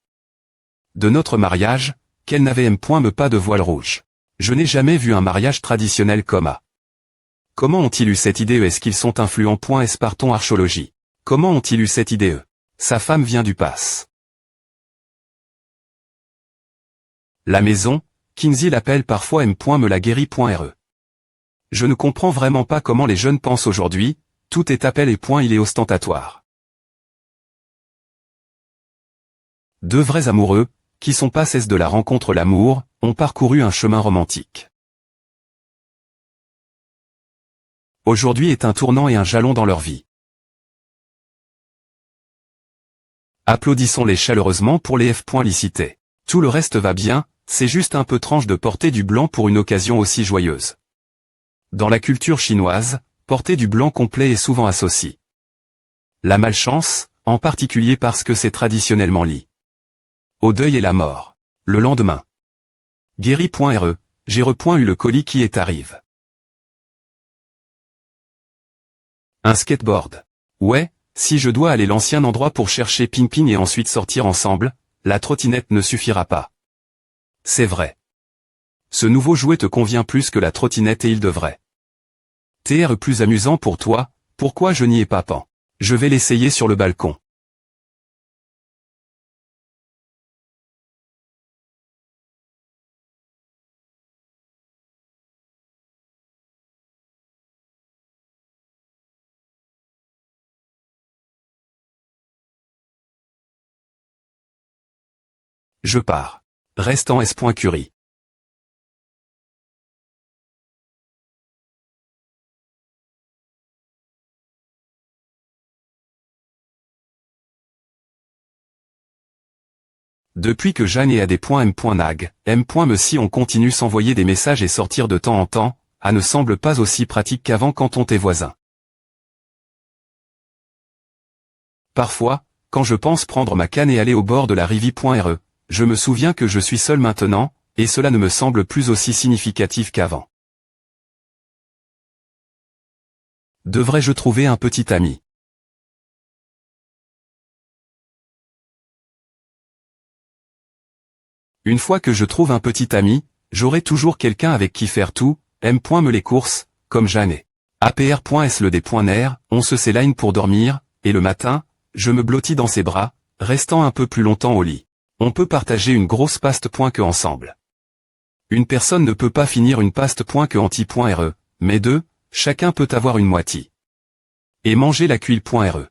De notre mariage, qu'elle n'avait M. me pas de voile rouge. Je n'ai jamais vu un mariage traditionnel comme A. Comment ont-ils eu cette idée? Est-ce qu'ils sont influents? S. Partons archéologie. Comment ont-ils eu cette idée? Sa femme vient du pass. La maison, Kinsey l'appelle parfois M. me la guérit.re. Je ne comprends vraiment pas comment les jeunes pensent aujourd'hui, tout est appel et il est ostentatoire. Deux vrais amoureux, qui sont passés de la rencontre l'amour, ont parcouru un chemin romantique. Aujourd'hui est un tournant et un jalon dans leur vie. Applaudissons-les chaleureusement pour les F. licités. Tout le reste va bien, c'est juste un peu tranche de porter du blanc pour une occasion aussi joyeuse. Dans la culture chinoise, porter du blanc complet est souvent associé. La malchance, en particulier parce que c'est traditionnellement lié au deuil et la mort. Le lendemain. Guéri.re, j'ai eu le colis qui est arrive. Un skateboard. Ouais, si je dois aller l'ancien endroit pour chercher Ping-Ping et ensuite sortir ensemble, la trottinette ne suffira pas. C'est vrai. Ce nouveau jouet te convient plus que la trottinette et il devrait. TR plus amusant pour toi, pourquoi je n'y ai pas pen? Je vais l'essayer sur le balcon. Je pars. Reste en S.Curie. Depuis que Jeanne est à des M.nag, M.me si on continue s'envoyer des messages et sortir de temps en temps, A ne semble pas aussi pratique qu'avant quand on t'est voisin. Parfois, quand je pense prendre ma canne et aller au bord de la rivière.re, je me souviens que je suis seul maintenant, et cela ne me semble plus aussi significatif qu'avant. Devrais-je trouver un petit ami? Une fois que je trouve un petit ami, j'aurai toujours quelqu'un avec qui faire tout, me les courses, comme Jeanne. APR.SLD.NR, on se s'éloigne pour dormir, et le matin, je me blottis dans ses bras, restant un peu plus longtemps au lit. On peut partager une grosse paste.que ensemble. Une personne ne peut pas finir une paste.que anti.re, mais deux, chacun peut avoir une moitié. Et manger la cuile.re.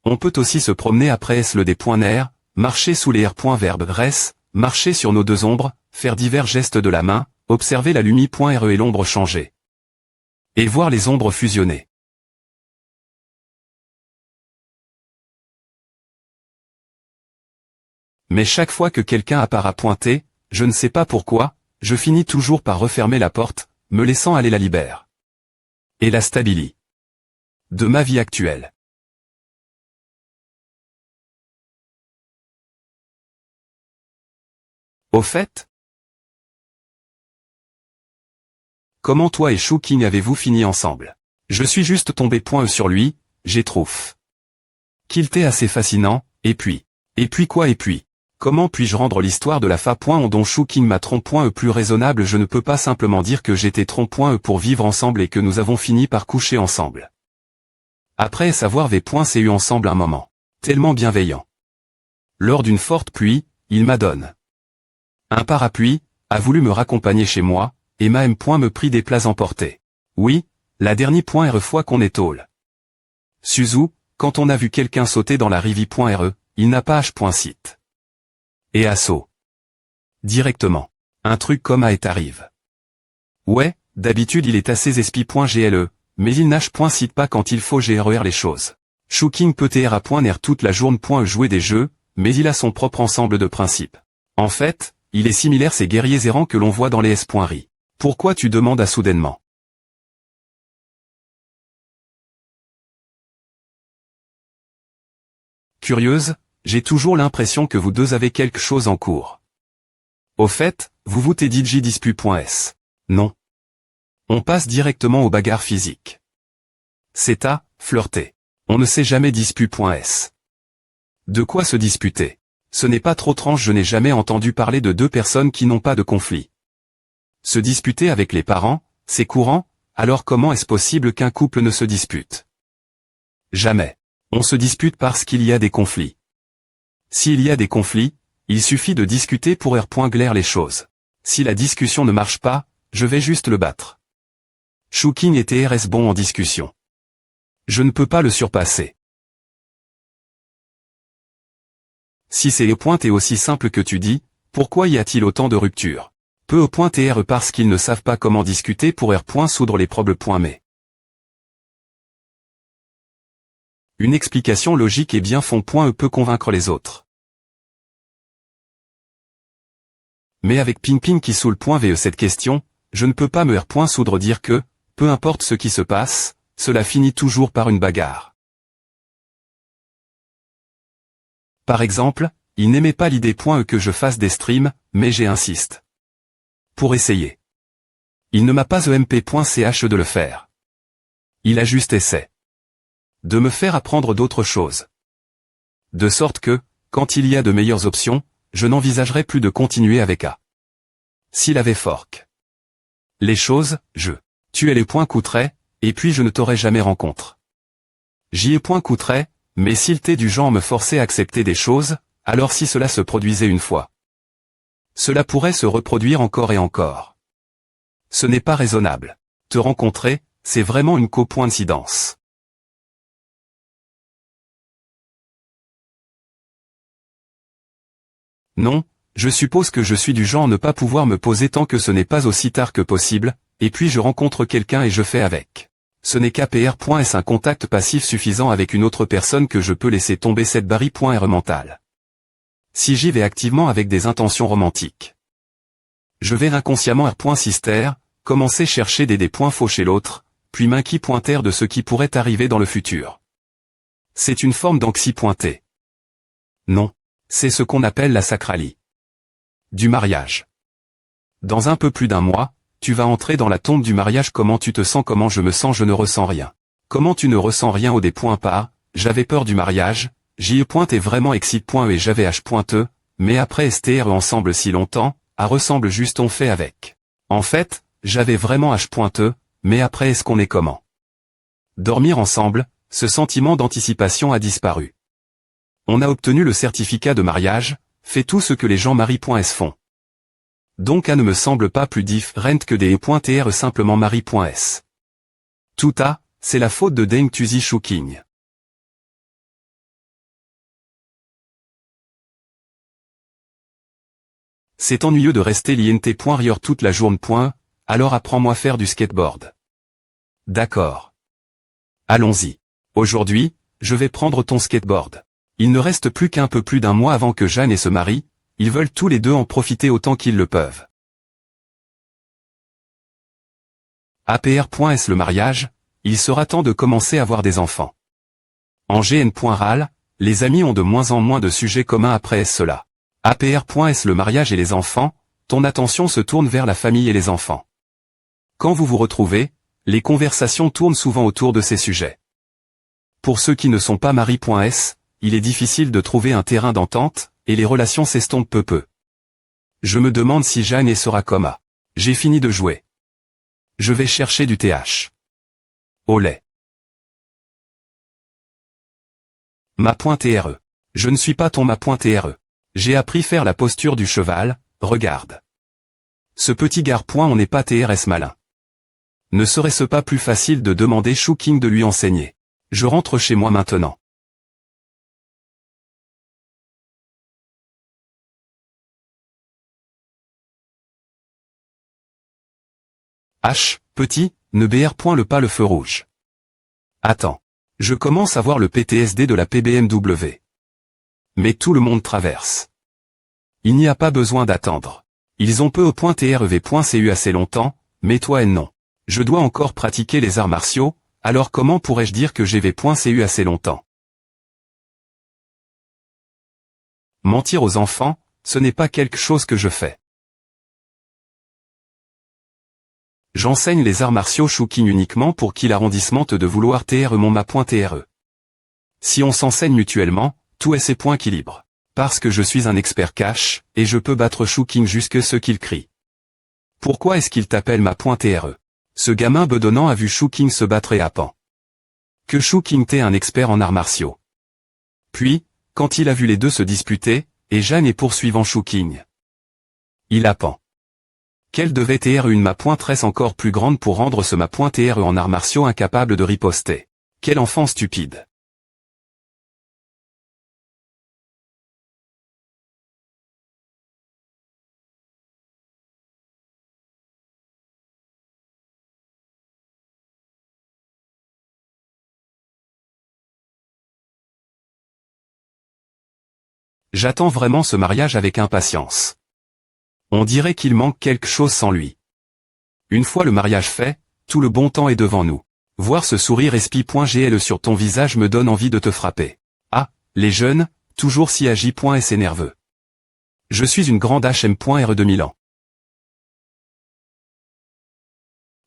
On peut aussi se promener après SLD.NR, marcher sous les R.verbe res, marcher sur nos deux ombres, faire divers gestes de la main, observer la lumi.re et l'ombre changer. Et voir les ombres fusionner. Mais chaque fois que quelqu'un apparaît à pointer, je ne sais pas pourquoi, je finis toujours par refermer la porte, me laissant aller la libère. Et la stabilise. De ma vie actuelle. Au fait, comment toi et Shu King avez-vous fini ensemble? Je suis juste tombé sur lui, j'ai trouvé qu'il était assez fascinant, et puis quoi et puis? Comment puis-je rendre l'histoire de la fa.on dont Shu King m'a trompé plus raisonnable? Je ne peux pas simplement dire que j'étais trompé pour vivre ensemble et que nous avons fini par coucher ensemble. Après savoir v.cu ensemble un moment. Tellement bienveillant. Lors d'une forte pluie, il m'a donné un parapluie, a voulu me raccompagner chez moi, et m'a me pris des plats emportés. Oui, la dernière fois qu'on est tôle. Suzu, quand on a vu quelqu'un sauter dans la rivière.re, il n'a pas h.site. Et assaut. Directement. Un truc comme est arrive. Ouais, d'habitude il est assez espi.gle, mais il n'h.site pas quand il faut gérer les choses. Shu King peut ter.ner toute la journée. Jouer des jeux, mais il a son propre ensemble de principes. En fait, il est similaire ces guerriers errants que l'on voit dans les S.ri. Pourquoi tu demandes à soudainement? Curieuse, j'ai toujours l'impression que vous deux avez quelque chose en cours. Au fait, vous t'edj dispu.s. Non. On passe directement aux bagarres physiques. C'est à flirter. On ne sait jamais dispu.s. De quoi se disputer? Ce n'est pas trop tranche, je n'ai jamais entendu parler de deux personnes qui n'ont pas de conflit. Se disputer avec les parents, c'est courant, alors comment est-ce possible qu'un couple ne se dispute? Jamais. On se dispute parce qu'il y a des conflits. S'il y a des conflits, il suffit de discuter pour glaire les choses. Si la discussion ne marche pas, je vais juste le battre. Chouking et TRS bon en discussion. Je ne peux pas le surpasser. Si c'est est aussi simple que tu dis, pourquoi y a-t-il autant de ruptures? Peu .tr parce qu'ils ne savent pas comment discuter pour soudre les problèmes. Mais une explication logique et bien fond peut convaincre les autres. Mais avec Ping Ping qui sous le .ve cette question, je ne peux pas me soudre dire que, peu importe ce qui se passe, cela finit toujours par une bagarre. Par exemple, il n'aimait pas l'idée que je fasse des streams, mais j'insiste. Pour essayer. Il ne m'a pas emp.ch de le faire. Il a juste essayé de me faire apprendre d'autres choses. De sorte que, quand il y a de meilleures options, je n'envisagerai plus de continuer avec A. S'il avait fork les choses, tu es les coûterait, et puis je ne t'aurais jamais rencontré. J'y ai coûterait, mais s'il t'est du genre me forcer à accepter des choses, alors si cela se produisait une fois, cela pourrait se reproduire encore et encore. Ce n'est pas raisonnable. Te rencontrer, c'est vraiment une coïncidence. Non, je suppose que je suis du genre ne pas pouvoir me poser tant que ce n'est pas aussi tard que possible, et puis je rencontre quelqu'un et je fais avec. Ce n'est qu'APR.S un contact passif suffisant avec une autre personne que je peux laisser tomber cette barrière mentale. Si j'y vais activement avec des intentions romantiques, je vais inconsciemment sister, commencer chercher des points faux chez l'autre, puis m'inquiéter de ce qui pourrait arriver dans le futur. C'est une forme d'anxi-pointé. Non. C'est ce qu'on appelle la sacralie du mariage. Dans un peu plus d'un mois, tu vas entrer dans la tombe du mariage. Comment tu te sens? Comment je me sens? Je ne ressens rien. Comment tu ne ressens rien au j'avais peur du mariage, j'y est vraiment excite et j'avais h.e, mais après str ensemble si longtemps, à ressemble juste on fait avec. En fait, j'avais vraiment h.e, mais après est-ce qu'on est comment? Dormir ensemble, ce sentiment d'anticipation a disparu. On a obtenu le certificat de mariage, fait tout ce que les gens marie.s font. Donc A ne me semble pas plus différent que des e.tr simplement marie.s. Tout A, c'est la faute de Deng Tuzi Chouking. C'est ennuyeux de rester l'int.rieur toute la journée. Alors apprends-moi faire du skateboard. D'accord. Allons-y. Aujourd'hui, je vais prendre ton skateboard. Il ne reste plus qu'un peu plus d'un mois avant que Jeanne et se marient, ils veulent tous les deux en profiter autant qu'ils le peuvent. APR.S le mariage, il sera temps de commencer à avoir des enfants. En GN.RAL, les amis ont de moins en moins de sujets communs après cela. APR.S le mariage et les enfants, ton attention se tourne vers la famille et les enfants. Quand vous vous retrouvez, les conversations tournent souvent autour de ces sujets. Pour ceux qui ne sont pas marie.s, il est difficile de trouver un terrain d'entente, et les relations s'estompent peu. Je me demande si Jeanne sera comme A. J'ai fini de jouer. Je vais chercher du TH. Au lait. Ma.TRE. Je ne suis pas ton ma.TRE. J'ai appris faire la posture du cheval, regarde. Ce petit gare-point on n'est pas TRS malin. Ne serait-ce pas plus facile de demander Chouking de lui enseigner? Je rentre chez moi maintenant. H, petit, ne br. le pas le feu rouge. Attends. Je commence à voir le PTSD de la PBMW. Mais tout le monde traverse. Il n'y a pas besoin d'attendre. Ils ont peu .trv.cu assez longtemps, mais toi non. Je dois encore pratiquer les arts martiaux, alors comment pourrais-je dire que j'ai v.cu assez longtemps? Mentir aux enfants, ce n'est pas quelque chose que je fais. J'enseigne les arts martiaux Shuking uniquement pour qu'il arrondissement de vouloir TR mon ma.TRE. Si on s'enseigne mutuellement, tout est ses points équilibre. Parce que je suis un expert cash, et je peux battre Shuking jusque ce qu'il crie. Pourquoi est-ce qu'il t'appelle ma.TRE? Ce gamin bedonnant a vu Shuking se battre et à pan. Que Shuking t'est un expert en arts martiaux. Puis, quand il a vu les deux se disputer, et Jeanne est poursuivant Shuking. Il a pan. Quelle devait être une ma.tresse encore plus grande pour rendre ce ma.TRE en arts martiaux incapable de riposter. Quel enfant stupide. J'attends vraiment ce mariage avec impatience. On dirait qu'il manque quelque chose sans lui. Une fois le mariage fait, tout le bon temps est devant nous. Voir ce sourire espi.gl sur ton visage me donne envie de te frapper. Ah, les jeunes, toujours si agi.s et nerveux. Je suis une grande HM.R 2000 ans.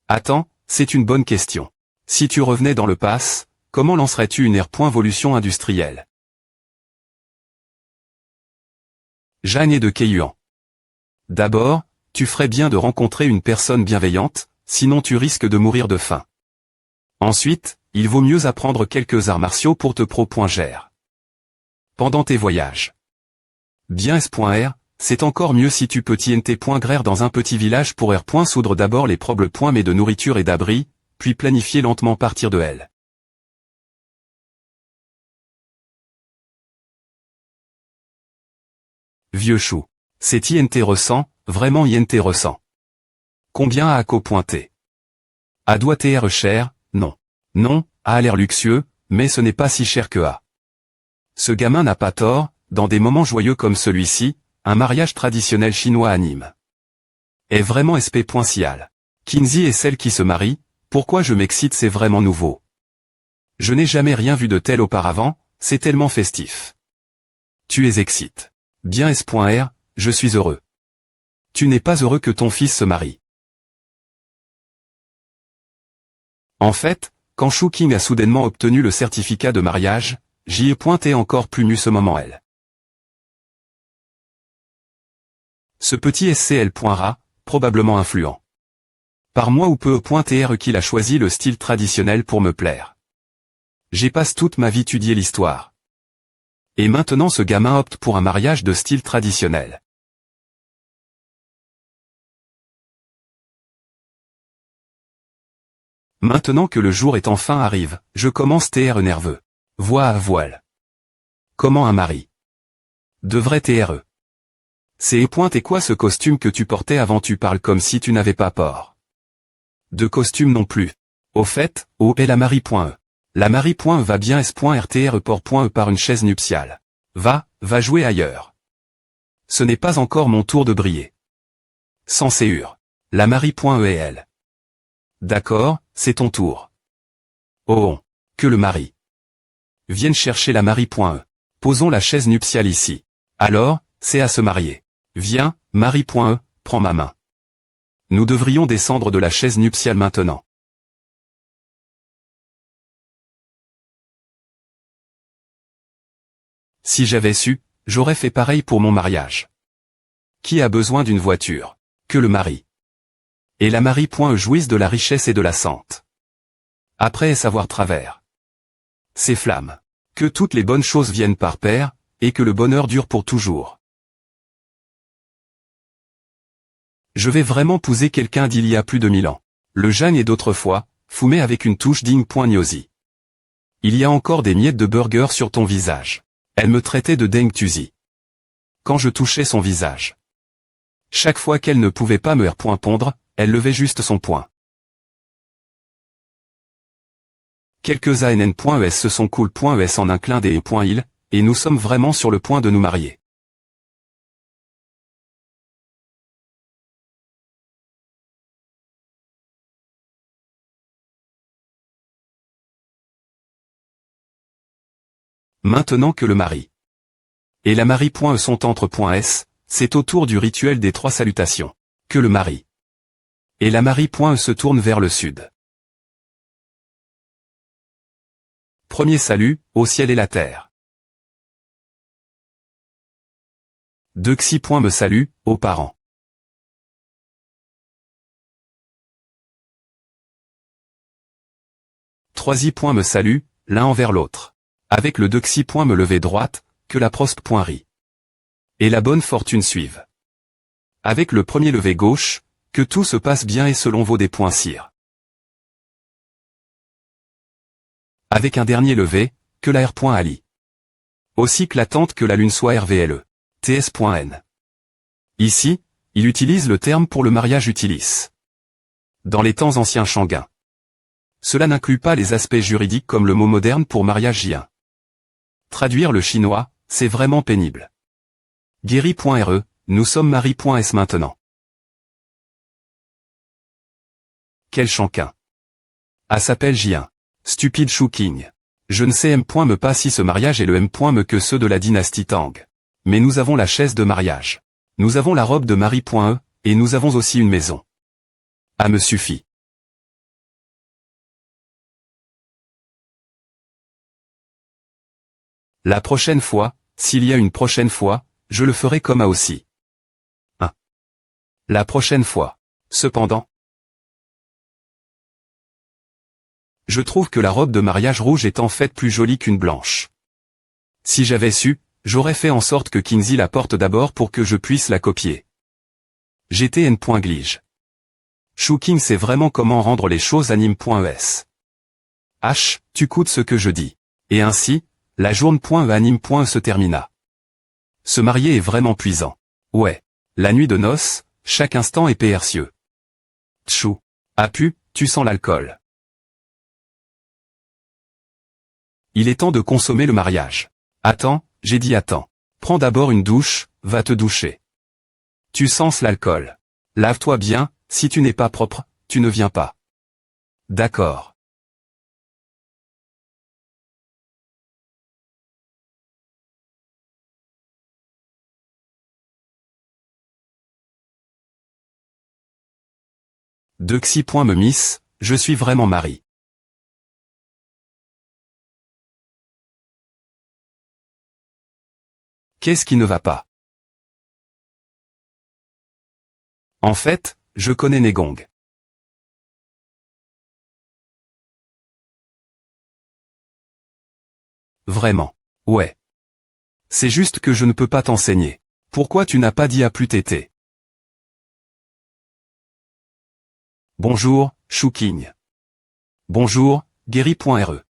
Attends, c'est une bonne question. Si tu revenais dans le pass, comment lancerais-tu une R.Volution industrielle? Jeanne et de Keyuan. D'abord, tu ferais bien de rencontrer une personne bienveillante, sinon tu risques de mourir de faim. Ensuite, il vaut mieux apprendre quelques arts martiaux pour te pro.gr. Pendant tes voyages. Bien S.R, c'est encore mieux si tu peux TNT.gr dans un petit village pour R.Soudre d'abord les problèmes mais de nourriture et d'abri, puis planifier lentement partir de L. Vieux chou. C'est INT ressent, vraiment INT ressent. Combien a ACO pointé? A doit TR cher, non. Non, A a l'air luxueux, mais ce n'est pas si cher que A. Ce gamin n'a pas tort, dans des moments joyeux comme celui-ci, un mariage traditionnel chinois anime. Est vraiment SP.cial. Kinsey est celle qui se marie, pourquoi je m'excite c'est vraiment nouveau. Je n'ai jamais rien vu de tel auparavant, c'est tellement festif. Tu es excite. Bien S.R, je suis heureux. Tu n'es pas heureux que ton fils se marie. En fait, quand Shuking a soudainement obtenu le certificat de mariage, j'y ai pointé encore plus nu ce moment elle. Ce petit SCL.ra, probablement influent. Par moi ou peu.tr qu'il a choisi le style traditionnel pour me plaire. J'ai passe toute ma vie étudier l'histoire. Et maintenant ce gamin opte pour un mariage de style traditionnel. Maintenant que le jour est enfin arrive, je commence TR nerveux. Voix à voile. Comment un mari devrait TRE. C'est et quoi ce costume que tu portais avant tu parles comme si tu n'avais pas peur. De costume non plus. Au fait, est la Marie.e. La Marie.e va bien S.RTR port.e par une chaise nuptiale. Va jouer ailleurs. Ce n'est pas encore mon tour de briller. Sans séure. La Marie.e et elle. D'accord, c'est ton tour. Oh, que le mari vienne chercher la Marie.e. Posons la chaise nuptiale ici. Alors, c'est à se marier. Viens, Marie.e, prends ma main. Nous devrions descendre de la chaise nuptiale maintenant. Si j'avais su, j'aurais fait pareil pour mon mariage. Qui a besoin d'une voiture? Que le mari. Et la Marie.e jouisse de la richesse et de la sente. Après savoir travers. Ces flammes. Que toutes les bonnes choses viennent par paire, et que le bonheur dure pour toujours. Je vais vraiment épouser quelqu'un d'il y a plus de 1000 ans. Le Jeanne est d'autrefois, fumé avec une touche digne.gnosi. Il y a encore des miettes de burger sur ton visage. Elle me traitait de Deng Tuzi. Quand je touchais son visage. Chaque fois qu'elle ne pouvait pas me pondre, elle levait juste son poing. Quelques ANN.es se sont cool.es en un clin d'œil.il, et nous sommes vraiment sur le point de nous marier. Maintenant que le mari et la Marie.e sont entre.s, c'est au tour du rituel des 3 salutations. Que le mari Et la Marie.E se tourne vers le sud. Premier salut, au ciel et la terre. 2 Xi. Me salue, aux parents. 3 I. Me salue, l'un envers l'autre. Avec le 2 Xi. Me lever droite, que la prospe. Rit. Et la bonne fortune suive. Avec le premier levé gauche, que tout se passe bien et selon vos des. Cire. Avec un dernier levé, que la R. Ali. Aussi clatante que la lune soit RVLE. TS.N. Ici, il utilise le terme pour le mariage utilis. Dans les temps anciens Shanguin. Cela n'inclut pas les aspects juridiques comme le mot moderne pour mariage jien. Traduire le chinois, c'est vraiment pénible. Guéri.re, nous sommes Marie.S maintenant. Quel Shanquin. Ah s'appelle Jien. Stupide Shuking. Je ne sais me pas si ce mariage est le me que ceux de la dynastie Tang. Mais nous avons la chaise de mariage. Nous avons la robe de Marie.E, et nous avons aussi une maison. Ah me suffit. La prochaine fois, s'il y a une prochaine fois, je le ferai comme A aussi. 1. La prochaine fois. Cependant. Je trouve que la robe de mariage rouge est en fait plus jolie qu'une blanche. Si j'avais su, j'aurais fait en sorte que Kinsey la porte d'abord pour que je puisse la copier. GTN.glige. Shuking sait vraiment comment rendre les choses anime.es. H, tu coûtes ce que je dis. Et ainsi, la journe.e se termina. Se marier est vraiment puisant. Ouais. La nuit de noces, chaque instant est péercieux. Tchou. Ah pu, tu sens l'alcool. Il est temps de consommer le mariage. Attends, j'ai dit attends. Prends d'abord une douche, va te doucher. Tu sens l'alcool. Lave-toi bien, si tu n'es pas propre, tu ne viens pas. D'accord. De Xi. Me miss, je suis vraiment Marie. Qu'est-ce qui ne va pas? En fait, je connais Negong. Vraiment. Ouais. C'est juste que je ne peux pas t'enseigner. Pourquoi tu n'as pas dit à plus tété? Bonjour, Shuking. Bonjour, Guéri.re.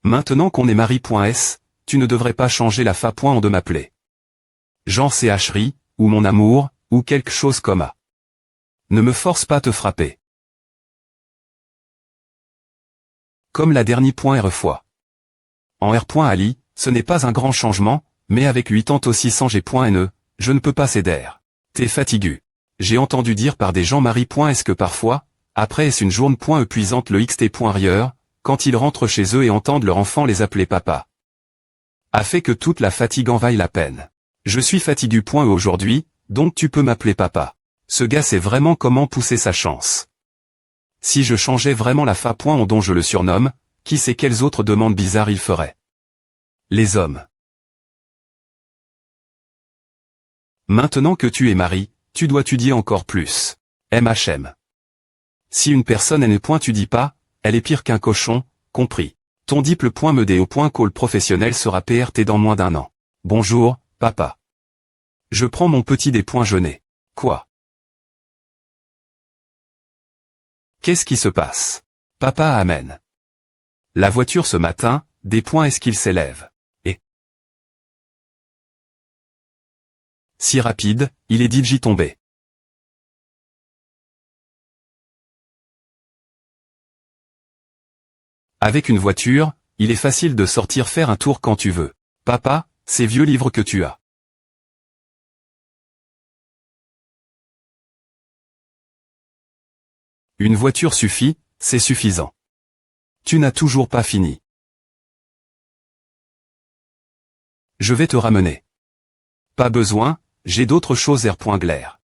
Maintenant qu'on est Marie.S, tu ne devrais pas changer la fa. En de m'appeler. Jean CHRI, ou mon amour, ou quelque chose comme A. Ne me force pas te frapper. Comme la dernière fois. En R.Ali, ce n'est pas un grand changement, mais avec 8 ans aussi sans G.Ne, je ne peux pas céder. T'es fatigué. J'ai entendu dire par des gens Marie.S que parfois, après est-ce une journée épuisante le xt.rieur, quand ils rentrent chez eux et entendent leur enfant les appeler papa. A fait que toute la fatigue en vaille la peine. Je suis fatigué aujourd'hui, donc tu peux m'appeler papa. Ce gars sait vraiment comment pousser sa chance. Si je changeais vraiment la fa. Dont je le surnomme, qui sait quelles autres demandes bizarres il ferait. Les hommes. Maintenant que tu es Marie, tu dois étudier encore plus. MHM. Si une personne n'est tu dis pas, elle est pire qu'un cochon, compris. Ton diplôme me dé au call professionnel sera PRT dans moins d'1 an. Bonjour, papa. Je prends mon petit déjeuner. Quoi? Qu'est-ce qui se passe? Papa amen. La voiture ce matin, est-ce qu'il s'élève? Et si rapide, il est dit j'y tombé. Avec une voiture, il est facile de sortir faire un tour quand tu veux. Papa, ces vieux livres que tu as. Une voiture suffit, c'est suffisant. Tu n'as toujours pas fini. Je vais te ramener. Pas besoin, j'ai d'autres choses. Glaire.